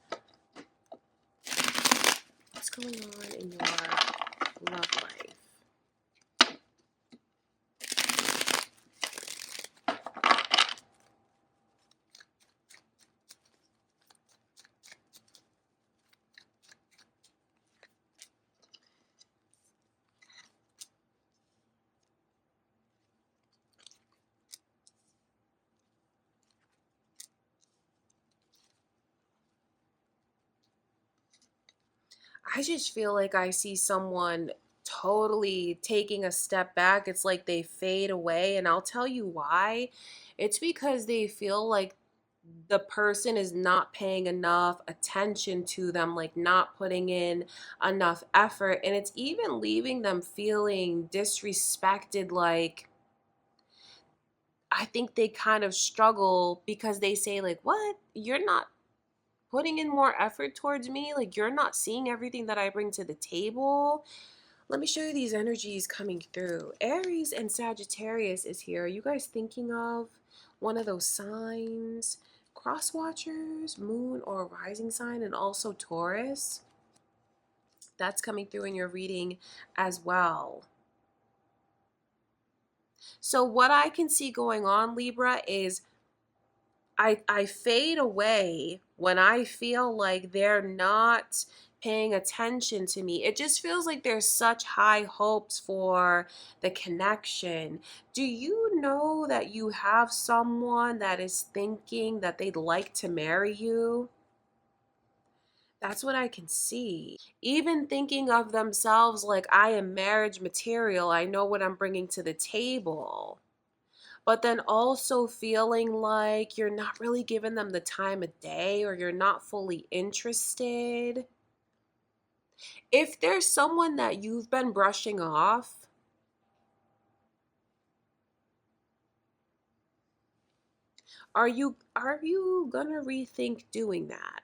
what's going on in your love life? I just feel like I see someone totally taking a step back. It's like they fade away, and I'll tell you why. It's because they feel like the person is not paying enough attention to them, like not putting in enough effort, and it's even leaving them feeling disrespected. Like, I think they kind of struggle because they say like, "What? You're not putting in more effort towards me? Like, you're not seeing everything that I bring to the table?" Let me show you these energies coming through. Aries and Sagittarius is here. Are you guys thinking of one of those signs? Cross watchers, moon or rising sign, and also Taurus. That's coming through in your reading as well. So what I can see going on, Libra, is I fade away when I feel like they're not paying attention to me. It just feels like there's such high hopes for the connection. Do you know that you have someone that is thinking that they'd like to marry you? That's what I can see. Even thinking of themselves like, I am marriage material, I know what I'm bringing to the table. But then also feeling like you're not really giving them the time of day, or you're not fully interested. If there's someone that you've been brushing off, are you gonna rethink doing that?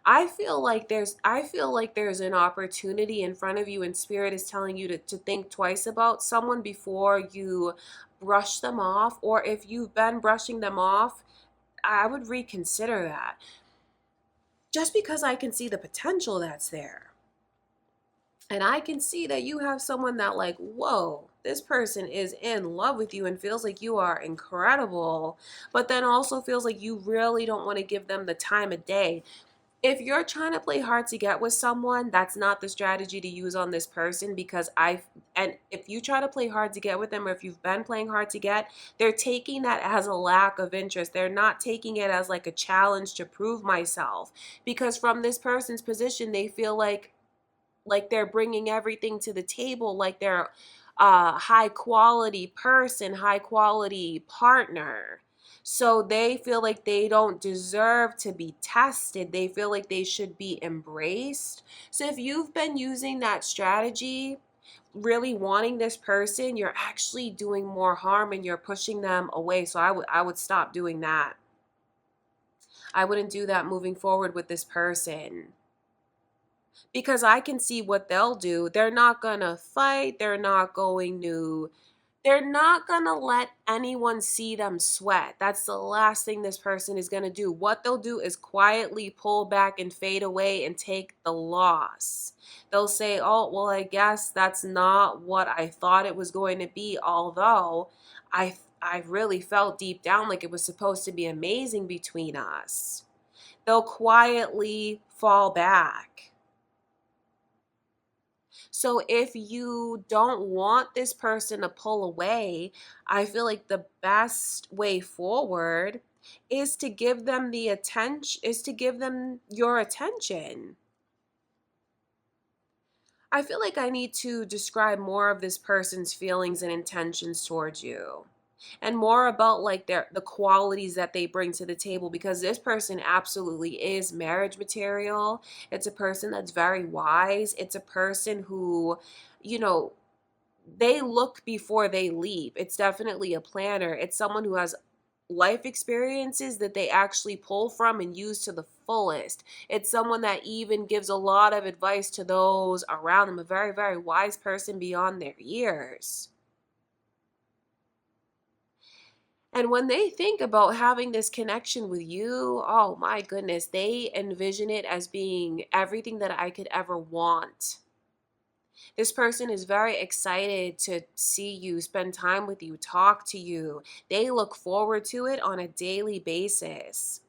I feel like there's an opportunity in front of you, and Spirit is telling you to think twice about someone before you brush them off. Or if you've been brushing them off, I would reconsider that. Just because I can see the potential that's there. And I can see that you have someone that, like, whoa, this person is in love with you and feels like you are incredible, but then also feels like you really don't want to give them the time of day. If you're trying to play hard to get with someone, that's not the strategy to use on this person, because and if you try to play hard to get with them, or if you've been playing hard to get, they're taking that as a lack of interest. They're not taking it as like a challenge to prove myself, because from this person's position, they feel like they're bringing everything to the table, like they're a high quality person, high quality partner. So they feel like they don't deserve to be tested. They feel like they should be embraced. So if you've been using that strategy, really wanting this person, you're actually doing more harm and you're pushing them away. So I would stop doing that. I wouldn't do that moving forward with this person, because I can see what they'll do. They're not going to fight. They're not going to let anyone see them sweat. That's the last thing this person is going to do. What they'll do is quietly pull back and fade away and take the loss. They'll say, "Oh, well, I guess that's not what I thought it was going to be, although I really felt deep down like it was supposed to be amazing between us." They'll quietly fall back. So if you don't want this person to pull away, I feel like the best way forward is to give them your attention. I feel like I need to describe more of this person's feelings and intentions towards you, and more about like the qualities that they bring to the table, because this person absolutely is marriage material. It's a person that's very wise. It's a person who, you know, they look before they leap. It's definitely a planner. It's someone who has life experiences that they actually pull from and use to the fullest. It's someone that even gives a lot of advice to those around them, a very, very wise person beyond their years. And when they think about having this connection with you, oh my goodness, they envision it as being everything that I could ever want. This person is very excited to see you, spend time with you, talk to you. They look forward to it on a daily basis.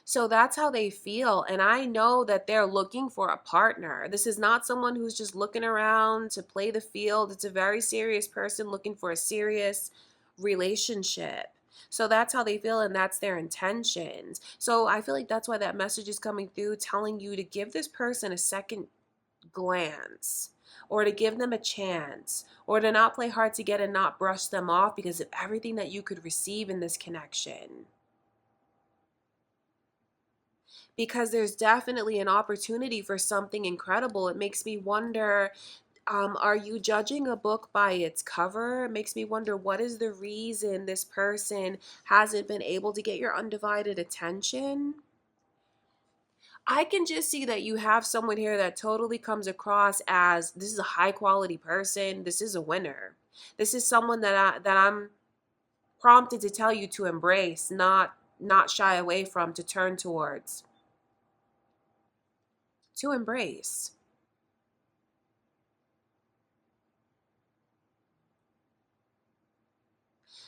So that's how they feel. And I know that they're looking for a partner. This is not someone who's just looking around to play the field. It's a very serious person looking for a serious relationship. So that's how they feel, and that's their intentions. So I feel like that's why that message is coming through, telling you to give this person a second glance, or to give them a chance, or to not play hard to get and not brush them off because of everything that you could receive in this connection. Because there's definitely an opportunity for something incredible. It makes me wonder, are you judging a book by its cover? It makes me wonder, what is the reason this person hasn't been able to get your undivided attention? I can just see that you have someone here that totally comes across as, this is a high quality person. This is a winner. This is someone that I'm prompted to tell you to embrace, not shy away from, to turn towards, to embrace.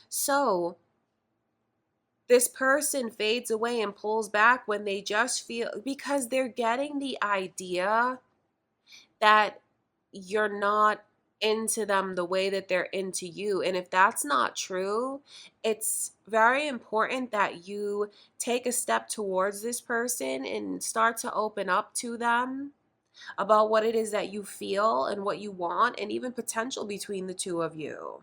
So this person fades away and pulls back when they just feel, because they're getting the idea that you're not into them the way that they're into you. And if that's not true, it's very important that you take a step towards this person and start to open up to them about what it is that you feel and what you want, and even potential between the two of you.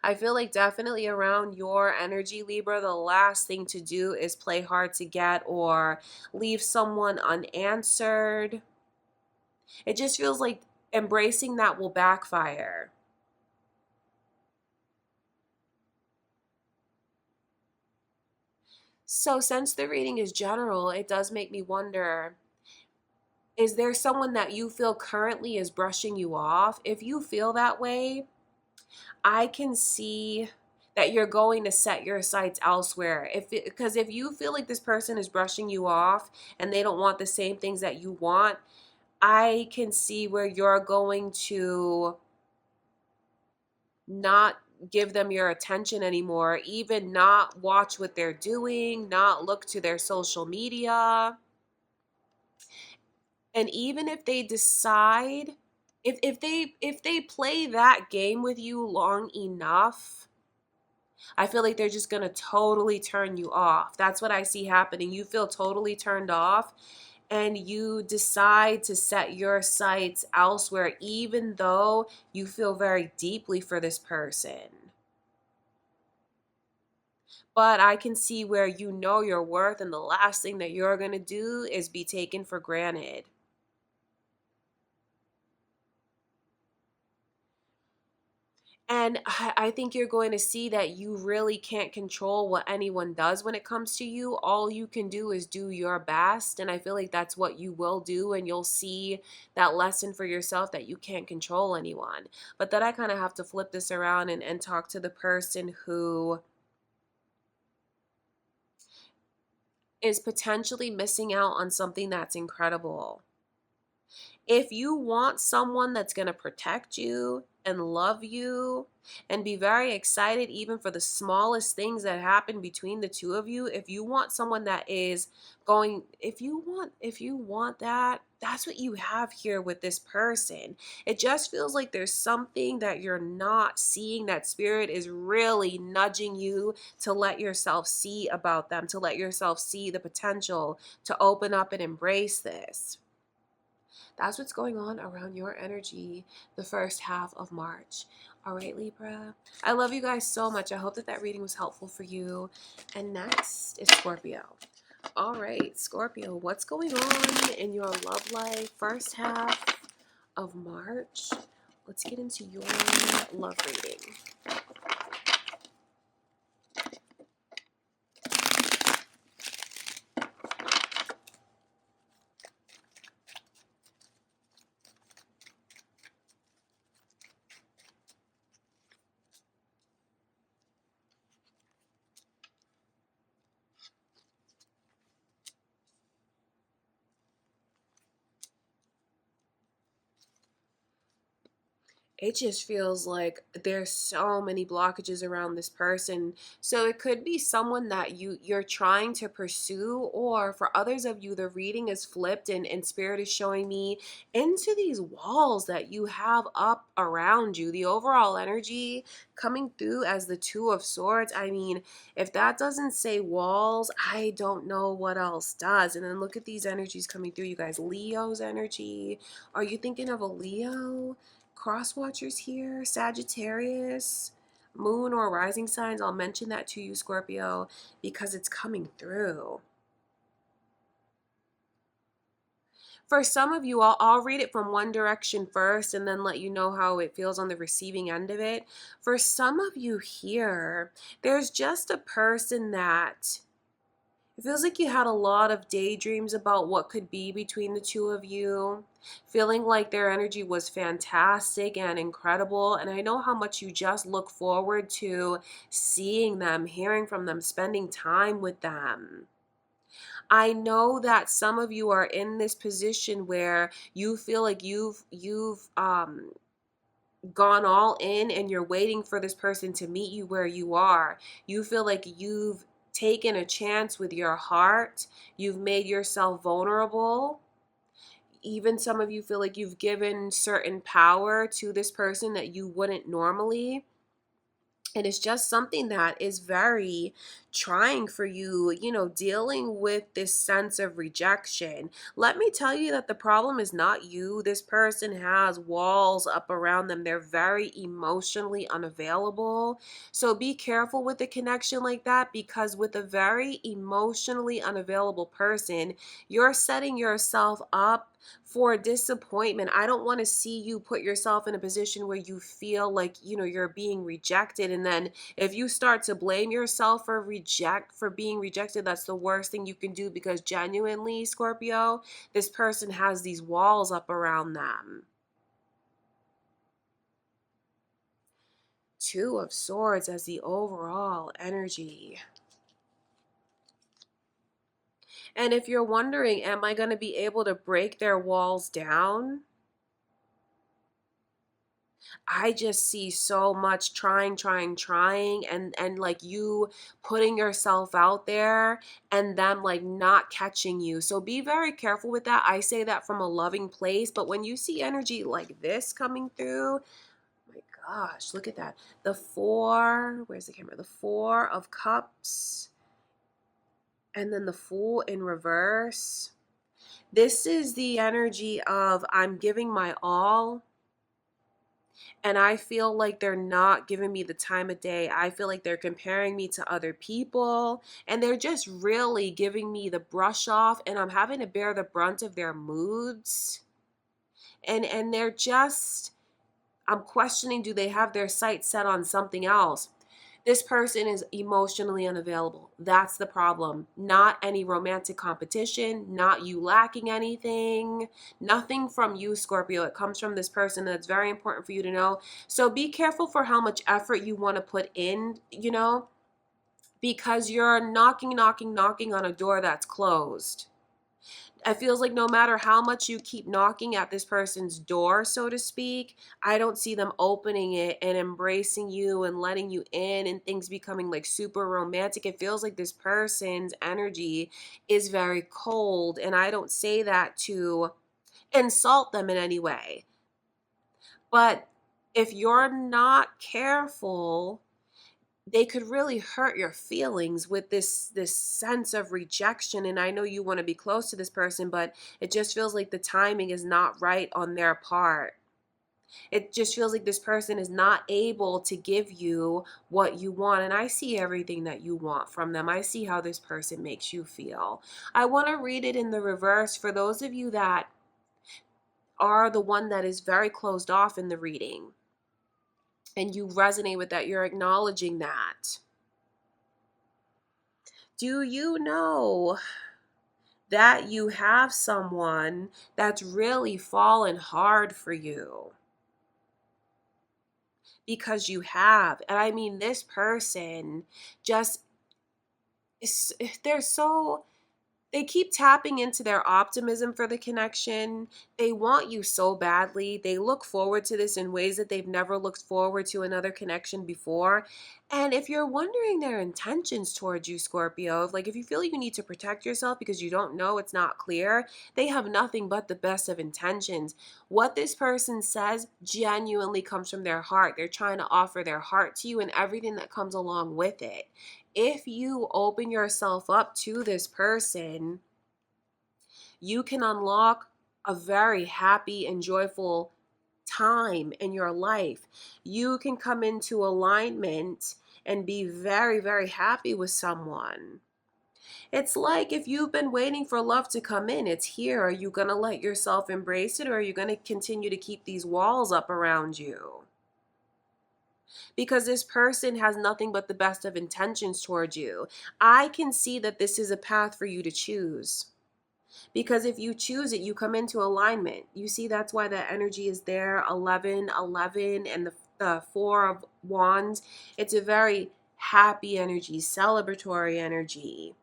I feel like definitely around your energy, Libra, the last thing to do is play hard to get or leave someone unanswered. It just feels like embracing that will backfire. So since the reading is general, it does make me wonder, is there someone that you feel currently is brushing you off? If you feel that way, I can see that you're going to set your sights elsewhere. Because if you feel like this person is brushing you off and they don't want the same things that you want, I can see where you're going to not give them your attention anymore, even not watch what they're doing, not look to their social media. And even if they decide, if they play that game with you long enough, I feel like they're just going to totally turn you off. That's what I see happening. You feel totally turned off and you decide to set your sights elsewhere, even though you feel very deeply for this person. But I can see where you know your worth, and the last thing that you're going to do is be taken for granted. And I think you're going to see that you really can't control what anyone does when it comes to you. All you can do is do your best. And I feel like that's what you will do. And you'll see that lesson for yourself that you can't control anyone. But then I kind of have to flip this around and talk to the person who is potentially missing out on something that's incredible. If you want someone that's going to protect you and love you and be very excited even for the smallest things that happen between the two of you, if you want someone that is going, if you want that, that's what you have here with this person. It just feels like there's something that you're not seeing, that spirit is really nudging you to let yourself see about them, to let yourself see the potential to open up and embrace this. That's what's going on around your energy the first half of March. All right, Libra. I love you guys so much. I hope that that reading was helpful for you. And next is Scorpio. All right, Scorpio, what's going on in your love life first half of March? Let's get into your love reading. It just feels like there's so many blockages around this person. So it could be someone that you're trying to pursue, or for others of you, the reading is flipped and spirit is showing me into these walls that you have up around you. The overall energy coming through as the Two of Swords. I mean, if that doesn't say walls, I don't know what else does. And then look at these energies coming through, you guys. Leo's energy. Are you thinking of a Leo? Cross watchers here, Sagittarius, moon or rising signs. I'll mention that to you, Scorpio, because it's coming through. For some of you, I'll read it from one direction first and then let you know how it feels on the receiving end of it. For some of you here, there's just a person that it feels like you had a lot of daydreams about what could be between the two of you, feeling like their energy was fantastic and incredible. And I know how much you just look forward to seeing them, hearing from them, spending time with them. I know that some of you are in this position where you feel like you've gone all in and you're waiting for this person to meet you where you are. You feel like you've taken a chance with your heart. You've made yourself vulnerable. Even some of you feel like you've given certain power to this person that you wouldn't normally. And it's just something that is very trying for you, dealing with this sense of rejection. Let me tell you that the problem is not you. This person has walls up around them. They're very emotionally unavailable. So be careful with a connection like that, because with a very emotionally unavailable person, you're setting yourself up for disappointment. I don't want to see you put yourself in a position where you feel like, you're being rejected. And then if you start to blame yourself for being rejected, that's the worst thing you can do, because genuinely, Scorpio, this person has these walls up around them. Two of Swords as the overall energy. And if you're wondering, am I going to be able to break their walls down? I just see so much trying, and like you putting yourself out there and them like not catching you. So be very careful with that. I say that from a loving place, but when you see energy like this coming through, my gosh, look at that. The four, where's the camera? The Four of Cups and then the Fool in reverse. This is the energy of I'm giving my all, and I feel like they're not giving me the time of day. I feel like they're comparing me to other people, and they're just really giving me the brush off, and I'm having to bear the brunt of their moods. And they're just, I'm questioning, do they have their sights set on something else? This person is emotionally unavailable. That's the problem. Not any romantic competition, not you lacking anything, nothing from you, Scorpio. It comes from this person. That's very important for you to know. So be careful for how much effort you want to put in, because you're knocking on a door that's closed. It feels like no matter how much you keep knocking at this person's door, so to speak, I don't see them opening it and embracing you and letting you in and things becoming like super romantic. It feels like this person's energy is very cold, and I don't say that to insult them in any way. But if you're not careful, they could really hurt your feelings with this sense of rejection. And I know you want to be close to this person, but it just feels like the timing is not right on their part. It just feels like this person is not able to give you what you want. And I see everything that you want from them. I see how this person makes you feel. I want to read it in the reverse for those of you that are the one that is very closed off in the reading, and you resonate with that, you're acknowledging that. Do you know that you have someone that's really fallen hard for you? Because you have. And I mean, this person just is, they're so, they keep tapping into their optimism for the connection. They want you so badly. They look forward to this in ways that they've never looked forward to another connection before. And if you're wondering their intentions towards you, Scorpio, like if you feel you need to protect yourself because you don't know, it's not clear, they have nothing but the best of intentions. What this person says genuinely comes from their heart. They're trying to offer their heart to you and everything that comes along with it. If you open yourself up to this person, you can unlock a very happy and joyful time in your life. You can come into alignment and be very, very happy with someone. It's like if you've been waiting for love to come in, it's here. Are you going to let yourself embrace it, or are you going to continue to keep these walls up around you? Because this person has nothing but the best of intentions towards you. I can see that this is a path for you to choose. Because if you choose it, you come into alignment. You see, that's why that energy is there. 11, 11, and the Four of Wands. It's a very happy energy, celebratory energy.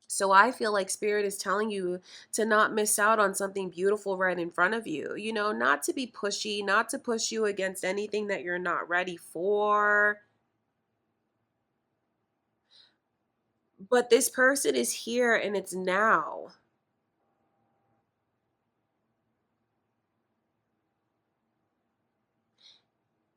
So I feel like Spirit is telling you to not miss out on something beautiful right in front of you. Not to be pushy, not to push you against anything that you're not ready for. But this person is here and it's now.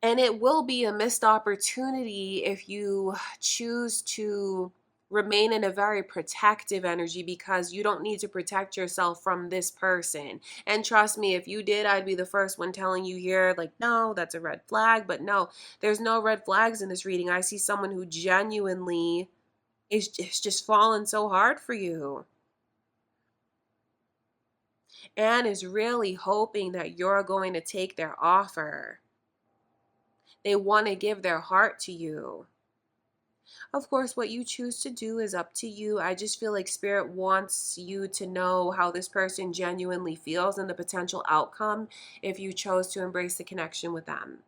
And it will be a missed opportunity if you choose to remain in a very protective energy, because you don't need to protect yourself from this person. And trust me, if you did, I'd be the first one telling you here, like, no, that's a red flag. But no, there's no red flags in this reading. I see someone who genuinely is just falling so hard for you and is really hoping that you're going to take their offer. They want to give their heart to you. Of course, what you choose to do is up to you. I just feel like Spirit wants you to know how this person genuinely feels and the potential outcome if you chose to embrace the connection with them.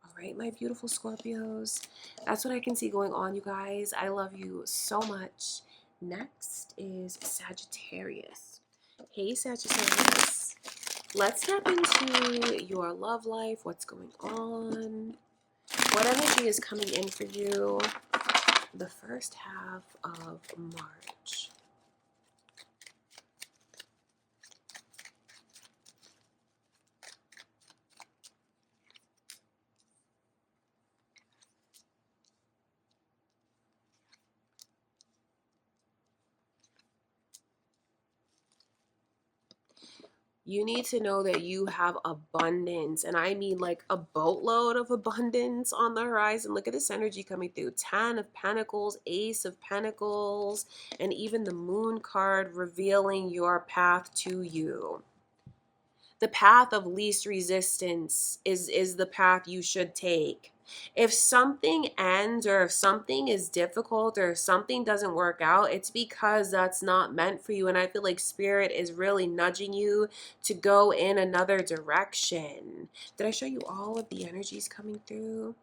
All right, my beautiful Scorpios? That's what I can see going on, you guys. I love you so much. Next is Sagittarius. Hey, Sagittarius. Let's tap into your love life. What's going on? What energy is coming in for you the first half of March? You need to know that you have abundance, and I mean like a boatload of abundance on the horizon. Look at this energy coming through. 10 of Pentacles, Ace of Pentacles, and even the Moon card revealing your path to you. The path of least resistance is the path you should take. If something ends, or if something is difficult, or if something doesn't work out, it's because that's not meant for you. And I feel like Spirit is really nudging you to go in another direction. Did I show you all of the energies coming through?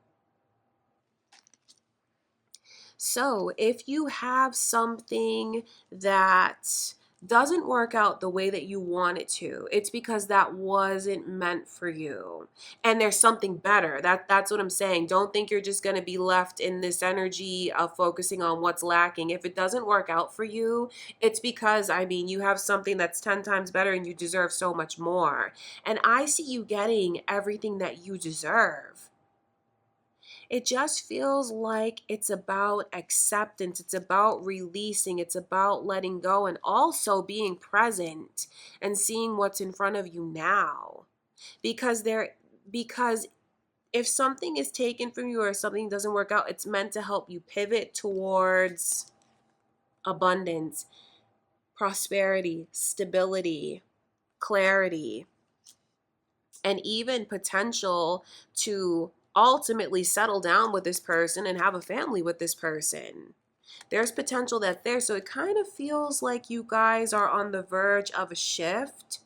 So if you have something that doesn't work out the way that you want it to, it's because that wasn't meant for you. And there's something better. That's what I'm saying. Don't think you're just going to be left in this energy of focusing on what's lacking. If it doesn't work out for you, it's because, I mean, you have something that's 10 times better and you deserve so much more. And I see you getting everything that you deserve. It just feels like it's about acceptance. It's about releasing. It's about letting go, and also being present and seeing what's in front of you now. Because if something is taken from you or something doesn't work out, it's meant to help you pivot towards abundance, prosperity, stability, clarity, and even potential to ultimately settle down with this person and have a family with this person. There's potential that's there. So it kind of feels like you guys are on the verge of a shift.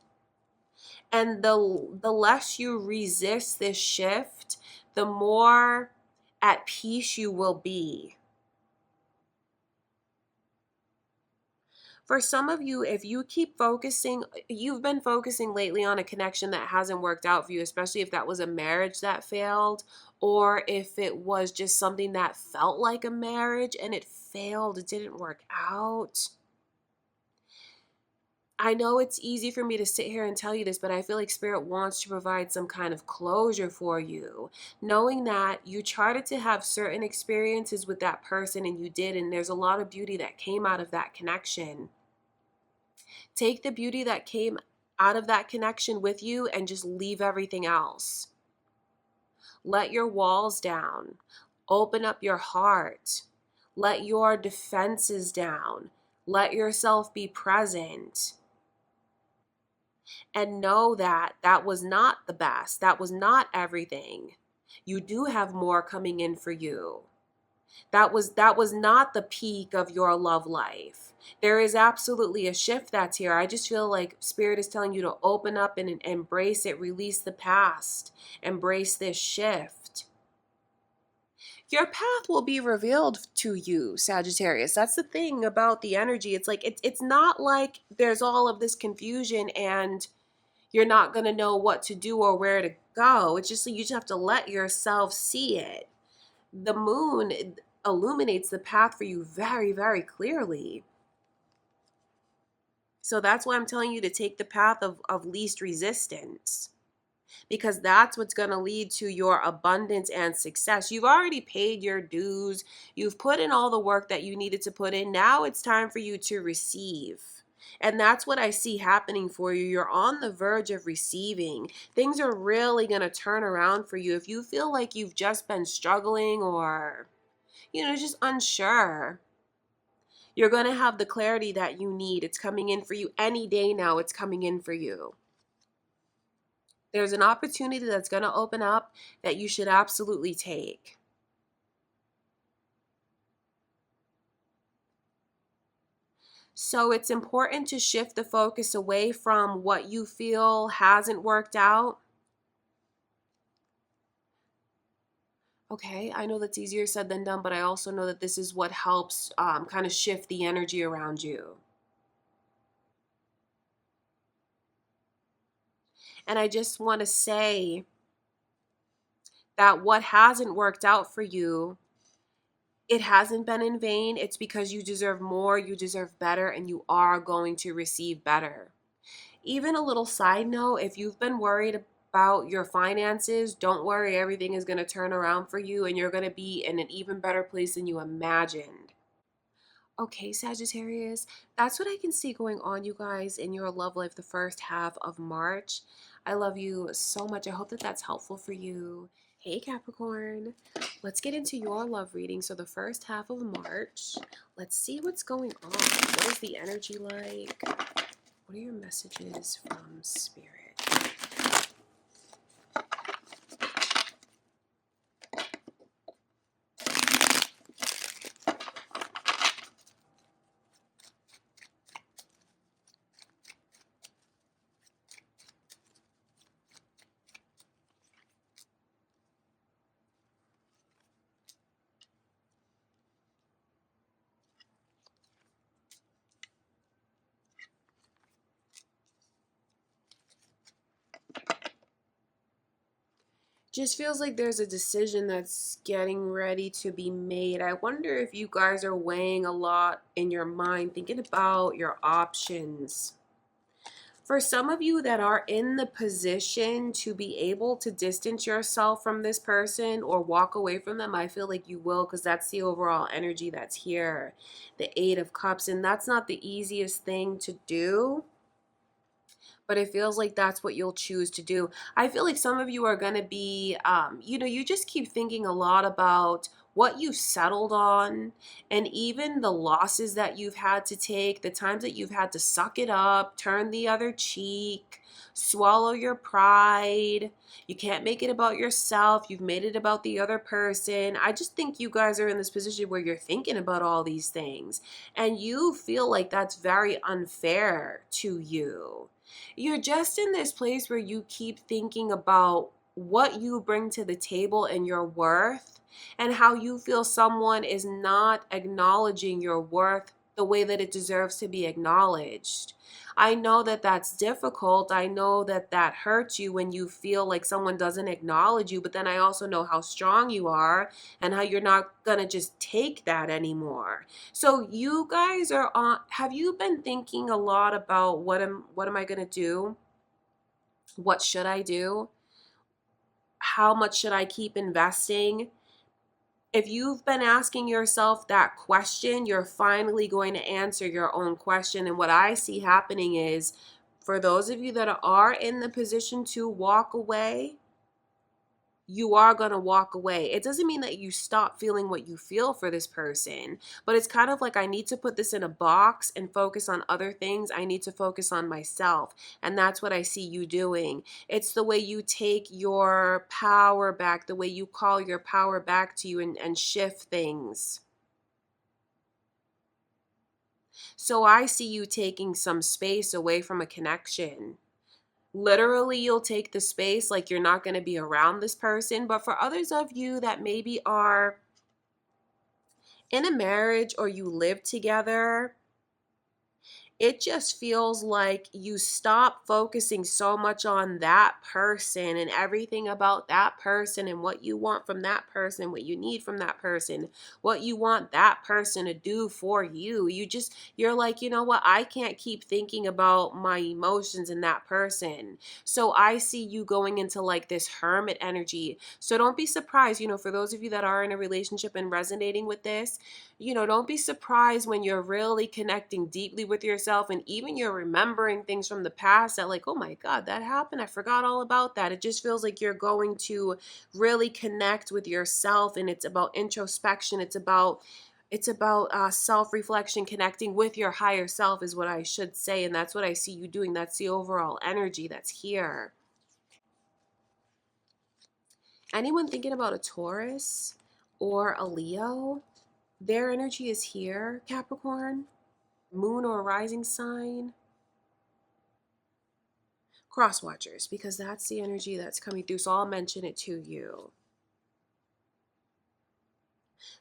And the less you resist this shift, the more at peace you will be. For some of you, if you keep focusing, you've been focusing lately on a connection that hasn't worked out for you, especially if that was a marriage that failed, or if it was just something that felt like a marriage and it failed, it didn't work out. I know it's easy for me to sit here and tell you this, but I feel like Spirit wants to provide some kind of closure for you. Knowing that you charted to have certain experiences with that person, and you did, and there's a lot of beauty that came out of that connection. Take the beauty that came out of that connection with you and just leave everything else. Let your walls down. Open up your heart. Let your defenses down. Let yourself be present. And know that that was not the best. That was not everything. You do have more coming in for you. That was not the peak of your love life. There is absolutely a shift that's here. I just feel like Spirit is telling you to open up and embrace it, release the past, embrace this shift. Your path will be revealed to you, Sagittarius. That's the thing about the energy. It's like it's not like there's all of this confusion and you're not going to know what to do or where to go. It's just like you just have to let yourself see it. The moon illuminates the path for you very, very clearly. So that's why I'm telling you to take the path of least resistance, because that's what's going to lead to your abundance and success. You've already paid your dues. You've put in all the work that you needed to put in. Now it's time for you to receive. And that's what I see happening for you. You're on the verge of receiving. Things are really going to turn around for you. If you feel like you've just been struggling or, just unsure, you're going to have the clarity that you need. It's coming in for you any day now. It's coming in for you. There's an opportunity that's going to open up that you should absolutely take. So it's important to shift the focus away from what you feel hasn't worked out Okay, I know that's easier said than done, but I also know that this is what helps kind of shift the energy around you. And I just want to say that what hasn't worked out for you, it hasn't been in vain. It's because you deserve more, you deserve better, and you are going to receive better. Even a little side note, if you've been worried about your finances, don't worry, everything is going to turn around for you and you're going to be in an even better place than you imagined. Okay, Sagittarius, that's what I can see going on, you guys, in your love life the first half of March. I love you so much. I hope that that's helpful for you. Hey, Capricorn, let's get into your love reading. So the first half of March, let's see what's going on. What is the energy like? What are your messages from Spirit? Just feels like there's a decision that's getting ready to be made. I wonder if you guys are weighing a lot in your mind, thinking about your options. For some of you that are in the position to be able to distance yourself from this person or walk away from them, I feel like you will, because that's the overall energy that's here. The Eight of Cups, and that's not the easiest thing to do, but it feels like that's what you'll choose to do. I feel like some of you are going to be, you just keep thinking a lot about what you've settled on, and even the losses that you've had to take, the times that you've had to suck it up, turn the other cheek, swallow your pride. You can't make it about yourself. You've made it about the other person. I just think you guys are in this position where you're thinking about all these things, and you feel like that's very unfair to you. You're just in this place where you keep thinking about what you bring to the table and your worth, and how you feel someone is not acknowledging your worth the way that it deserves to be acknowledged. I know that that's difficult. I know that that hurts you when you feel like someone doesn't acknowledge you, but then I also know how strong you are and how you're not going to just take that anymore. So you guys are on, have you been thinking a lot about what am I going to do? What should I do? How much should I keep investing? If you've been asking yourself that question, you're finally going to answer your own question. And what I see happening is, for those of you that are in the position to walk away, you are going to walk away. It doesn't mean that you stop feeling what you feel for this person, but it's kind of like, I need to put this in a box and focus on other things. I need to focus on myself. And that's what I see you doing. It's the way you take your power back, the way you call your power back to you and shift things. So I see you taking some space away from a connection. Literally, you'll take the space, like you're not going to be around this person. But for others of you that maybe are in a marriage or you live together, it just feels like you stop focusing so much on that person and everything about that person and what you want from that person, what you need from that person, what you want that person to do for you. You're like, you know what? I can't keep thinking about my emotions in that person. So I see you going into like this hermit energy. So don't be surprised, for those of you that are in a relationship and resonating with this, don't be surprised when you're really connecting deeply with yourself, and even you're remembering things from the past that, like, oh my God, that happened. I forgot all about that. It just feels like you're going to really connect with yourself, and it's about introspection. It's about self-reflection, connecting with your higher self is what I should say. And that's what I see you doing. That's the overall energy that's here. Anyone thinking about a Taurus or a Leo? Their energy is here, Capricorn. Moon or rising sign. Cross watchers, because that's the energy that's coming through. So I'll mention it to you.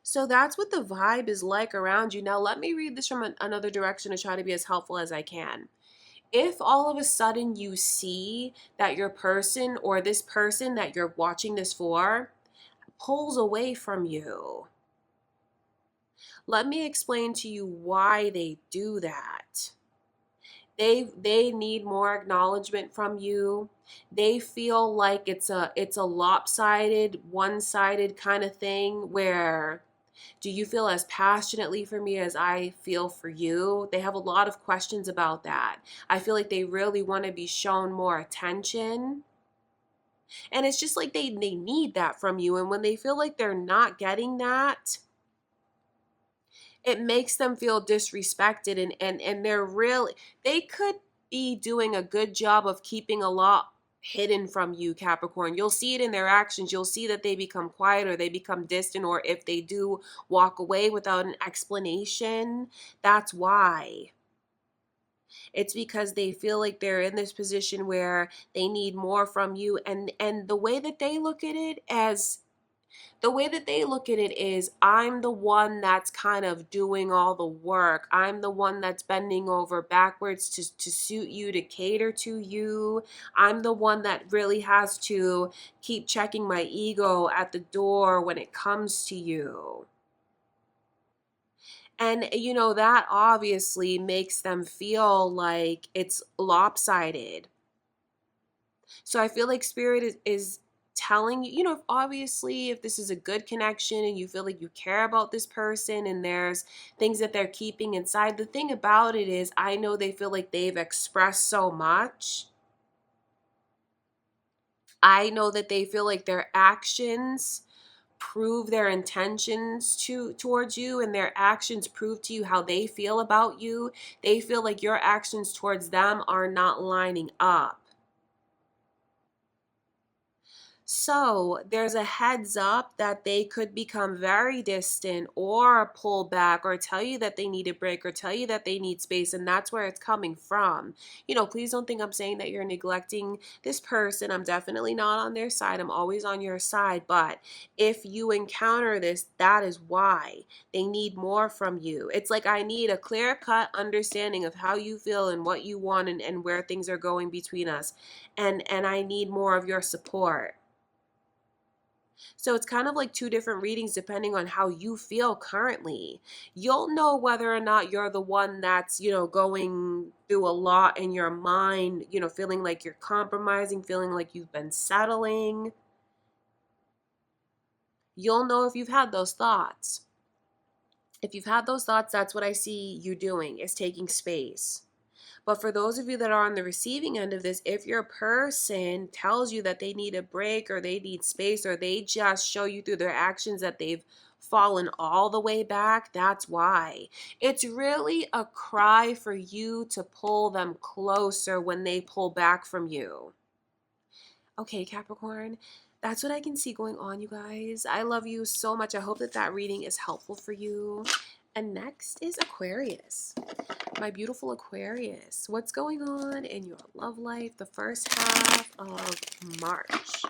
So that's what the vibe is like around you. Now, let me read this from another direction to try to be as helpful as I can. If all of a sudden you see that your person or this person that you're watching this for pulls away from you, let me explain to you why they do that. They need more acknowledgement from you. They feel like it's a lopsided, one-sided kind of thing where, do you feel as passionately for me as I feel for you? They have a lot of questions about that. I feel like they really want to be shown more attention. And it's just like they need that from you. And when they feel like they're not getting that, it makes them feel disrespected, and they're really, they could be doing a good job of keeping a lot hidden from you, Capricorn. You'll see it in their actions. You'll see that they become quiet, or they become distant, or if they do walk away without an explanation, that's why. It's because they feel like they're in this position where they need more from you, and the way that they look at it as, the way that they look at it is, I'm the one that's kind of doing all the work. I'm the one that's bending over backwards to suit you, to cater to you. I'm the one that really has to keep checking my ego at the door when it comes to you. And, that obviously makes them feel like it's lopsided. So I feel like Spirit is telling you, obviously, if this is a good connection and you feel like you care about this person and there's things that they're keeping inside, the thing about it is, I know they feel like they've expressed so much. I know that they feel like their actions prove their intentions towards you, and their actions prove to you how they feel about you. They feel like your actions towards them are not lining up. So there's a heads up that they could become very distant or pull back or tell you that they need a break or tell you that they need space, and that's where it's coming from. Please don't think I'm saying that you're neglecting this person. I'm definitely not on their side. I'm always on your side. But if you encounter this, that is why they need more from you. It's like, I need a clear-cut understanding of how you feel and what you want, and where things are going between us. And I need more of your support. So it's kind of like two different readings depending on how you feel currently. You'll know whether or not you're the one that's, going through a lot in your mind, feeling like you're compromising, feeling like you've been settling. You'll know if you've had those thoughts. If you've had those thoughts, that's what I see you doing, is taking space. But for those of you that are on the receiving end of this, if your person tells you that they need a break or they need space, or they just show you through their actions that they've fallen all the way back, that's why. It's really a cry for you to pull them closer when they pull back from you. Okay, Capricorn, that's what I can see going on, you guys. I love you so much. I hope that that reading is helpful for you. And next is Aquarius. My beautiful Aquarius, what's going on in your love life the first half of March?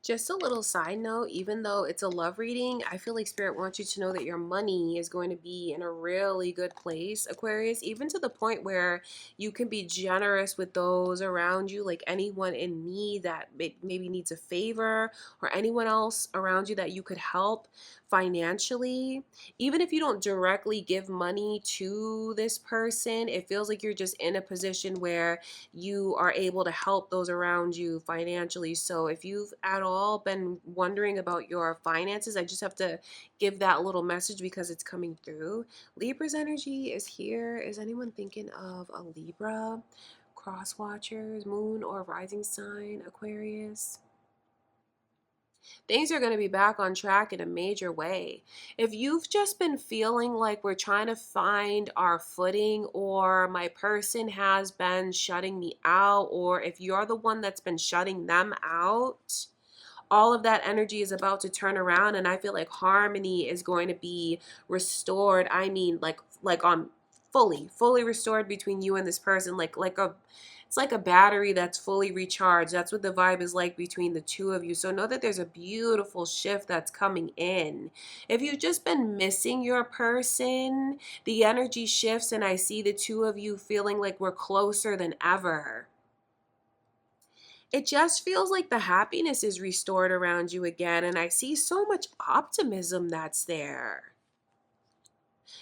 Just a little side note, even though it's a love reading, I feel like Spirit wants you to know that your money is going to be in a really good place, Aquarius, even to the point where you can be generous with those around you, like anyone in need that maybe needs a favor, or anyone else around you that you could help financially. Even if you don't directly give money to this person, it feels like you're just in a position where you are able to help those around you financially. So if you've at all all been wondering about your finances. I just have to give that little message because it's coming through. Libra's energy is here. Is anyone thinking of a Libra? Cross watchers, moon or rising sign, Aquarius? Things are going to be back on track in a major way. If you've just been feeling like we're trying to find our footing, or my person has been shutting me out, or if you're the one that's been shutting them out, all of that energy is about to turn around, and I feel like harmony is going to be restored. I mean, like on fully restored between you and this person, like a it's like a battery that's fully recharged. That's what the vibe is like between the two of you. So know that there's a beautiful shift that's coming in. If you've just been missing your person, the energy shifts, and I see the two of you feeling like we're closer than ever. It just feels like the happiness is restored around you again, and I see so much optimism that's there.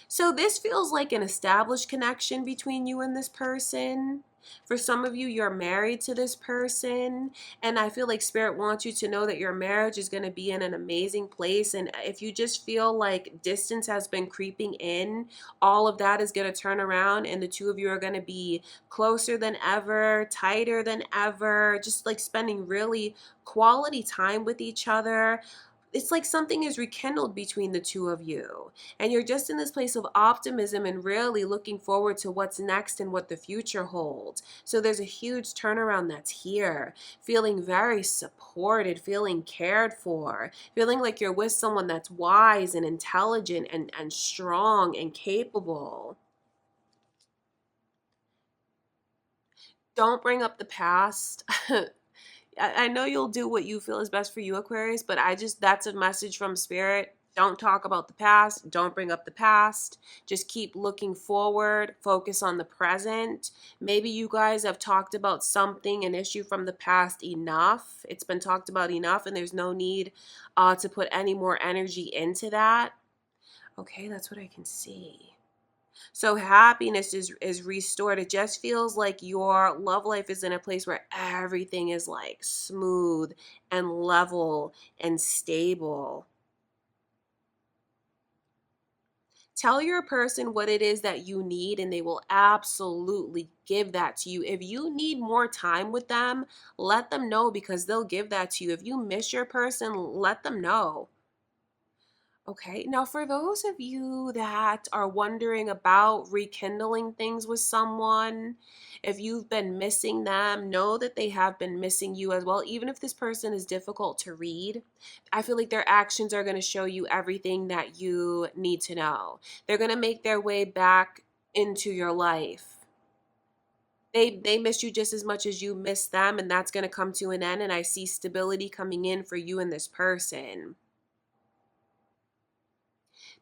So this feels like an established connection between you and this person. For some of you, you're married to this person, and I feel like Spirit wants you to know that your marriage is going to be in an amazing place. And if you just feel like distance has been creeping in, all of that is going to turn around, and the two of you are going to be closer than ever, tighter than ever, just like spending really quality time with each other. It's like something is rekindled between the two of you, and you're just in this place of optimism and really looking forward to what's next and what the future holds. So there's a huge turnaround that's here, feeling very supported, feeling cared for, feeling like you're with someone that's wise and intelligent and strong and capable. Don't bring up the past. I know you'll do what you feel is best for you, Aquarius, but that's a message from Spirit. Don't talk about the past. Don't bring up the past. Just keep looking forward. Focus on the present. Maybe you guys have talked about something, an issue from the past enough. It's been talked about enough, and there's no need to put any more energy into that. Okay, that's what I can see. So happiness is restored. It just feels like your love life is in a place where everything is like smooth and level and stable. Tell your person what it is that you need, and they will absolutely give that to you. If you need more time with them, let them know, because they'll give that to you. If you miss your person, let them know. Okay, now for those of you that are wondering about rekindling things with someone, if you've been missing them, know that they have been missing you as well. Even if this person is difficult to read, I feel like their actions are going to show you everything that you need to know. They're going to make their way back into your life. They miss you just as much as you miss them, and that's going to come to an end. And I see stability coming in for you and this person.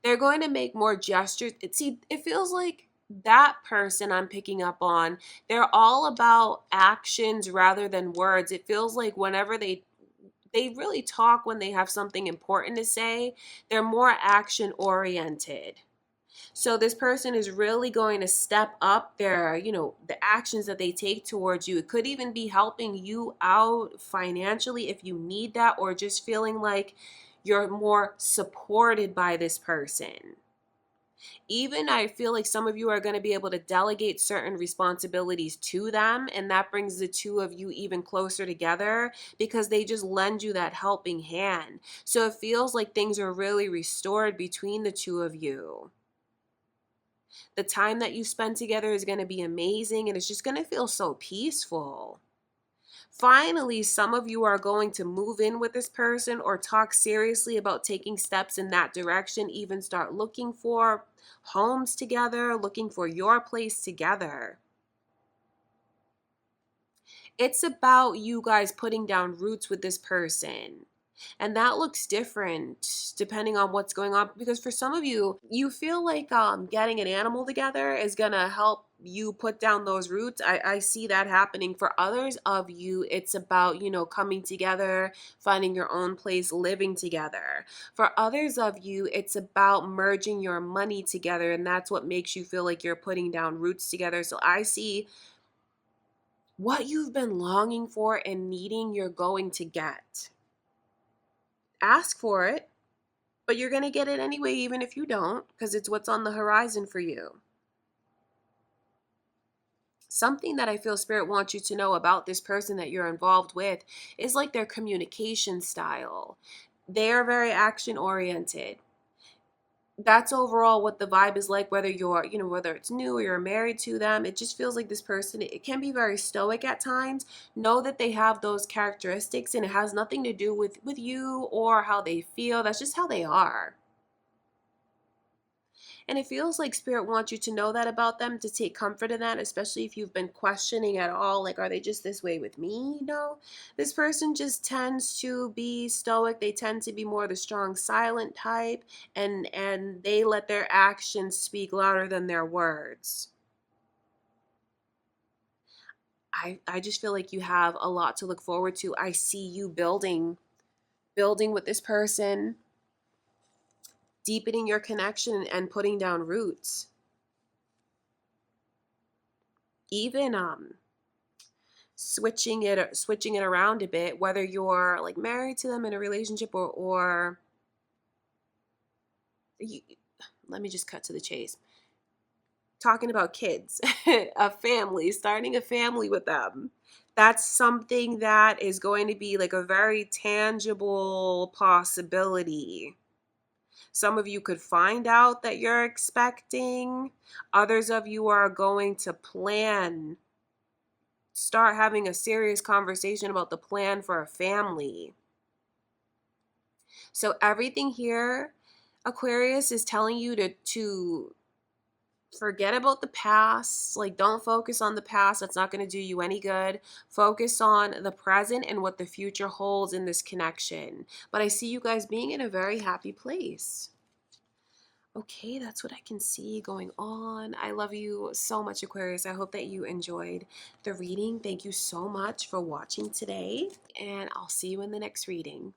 They're going to make more gestures. It feels like that person I'm picking up on, they're all about actions rather than words. It feels like whenever they really talk when they have something important to say, they're more action oriented. So this person is really going to step up the actions that they take towards you. It could even be helping you out financially if you need that, or just feeling like you're more supported by this person. Even I feel like some of you are going to be able to delegate certain responsibilities to them, and that brings the two of you even closer together because they just lend you that helping hand. So it feels like things are really restored between the two of you. The time that you spend together is going to be amazing, and it's just going to feel so peaceful. Finally, some of you are going to move in with this person or talk seriously about taking steps in that direction, even start looking for homes together, looking for your place together. It's about you guys putting down roots with this person. And that looks different depending on what's going on, because for some of you, you feel like getting an animal together is going to help you put down those roots. I see that happening. For others of you, it's about, coming together, finding your own place, living together. For others of you, it's about merging your money together, and that's what makes you feel like you're putting down roots together. So I see what you've been longing for and needing, you're going to get. Ask for it, but you're going to get it anyway, even if you don't, because it's what's on the horizon for you. Something that I feel Spirit wants you to know about this person that you're involved with is like their communication style. They are very action oriented. That's overall what the vibe is like, whether you're, whether it's new or you're married to them. It just feels like this person, it can be very stoic at times. Know that they have those characteristics, and it has nothing to do with you or how they feel. That's just how they are. And it feels like Spirit wants you to know that about them, to take comfort in that, especially if you've been questioning at all, like, are they just this way with me? No, this person just tends to be stoic. They tend to be more the strong, silent type, and they let their actions speak louder than their words. I just feel like you have a lot to look forward to. I see you building with this person, deepening your connection and putting down roots. Even switching it around a bit, whether you're like married to them in a relationship, or you, let me just cut to the chase. Talking about kids, a family, starting a family with them. That's something that is going to be like a very tangible possibility. Some of you could find out that you're expecting. Others of you are going to start having a serious conversation about the plan for a family. So everything here, Aquarius, is telling you to forget about the past. Like, don't focus on the past. That's not going to do you any good. Focus on the present and what the future holds in this connection. But I see you guys being in a very happy place. Okay, that's what I can see going on. I love you so much, Aquarius. I hope that you enjoyed the reading. Thank you so much for watching today, and I'll see you in the next reading.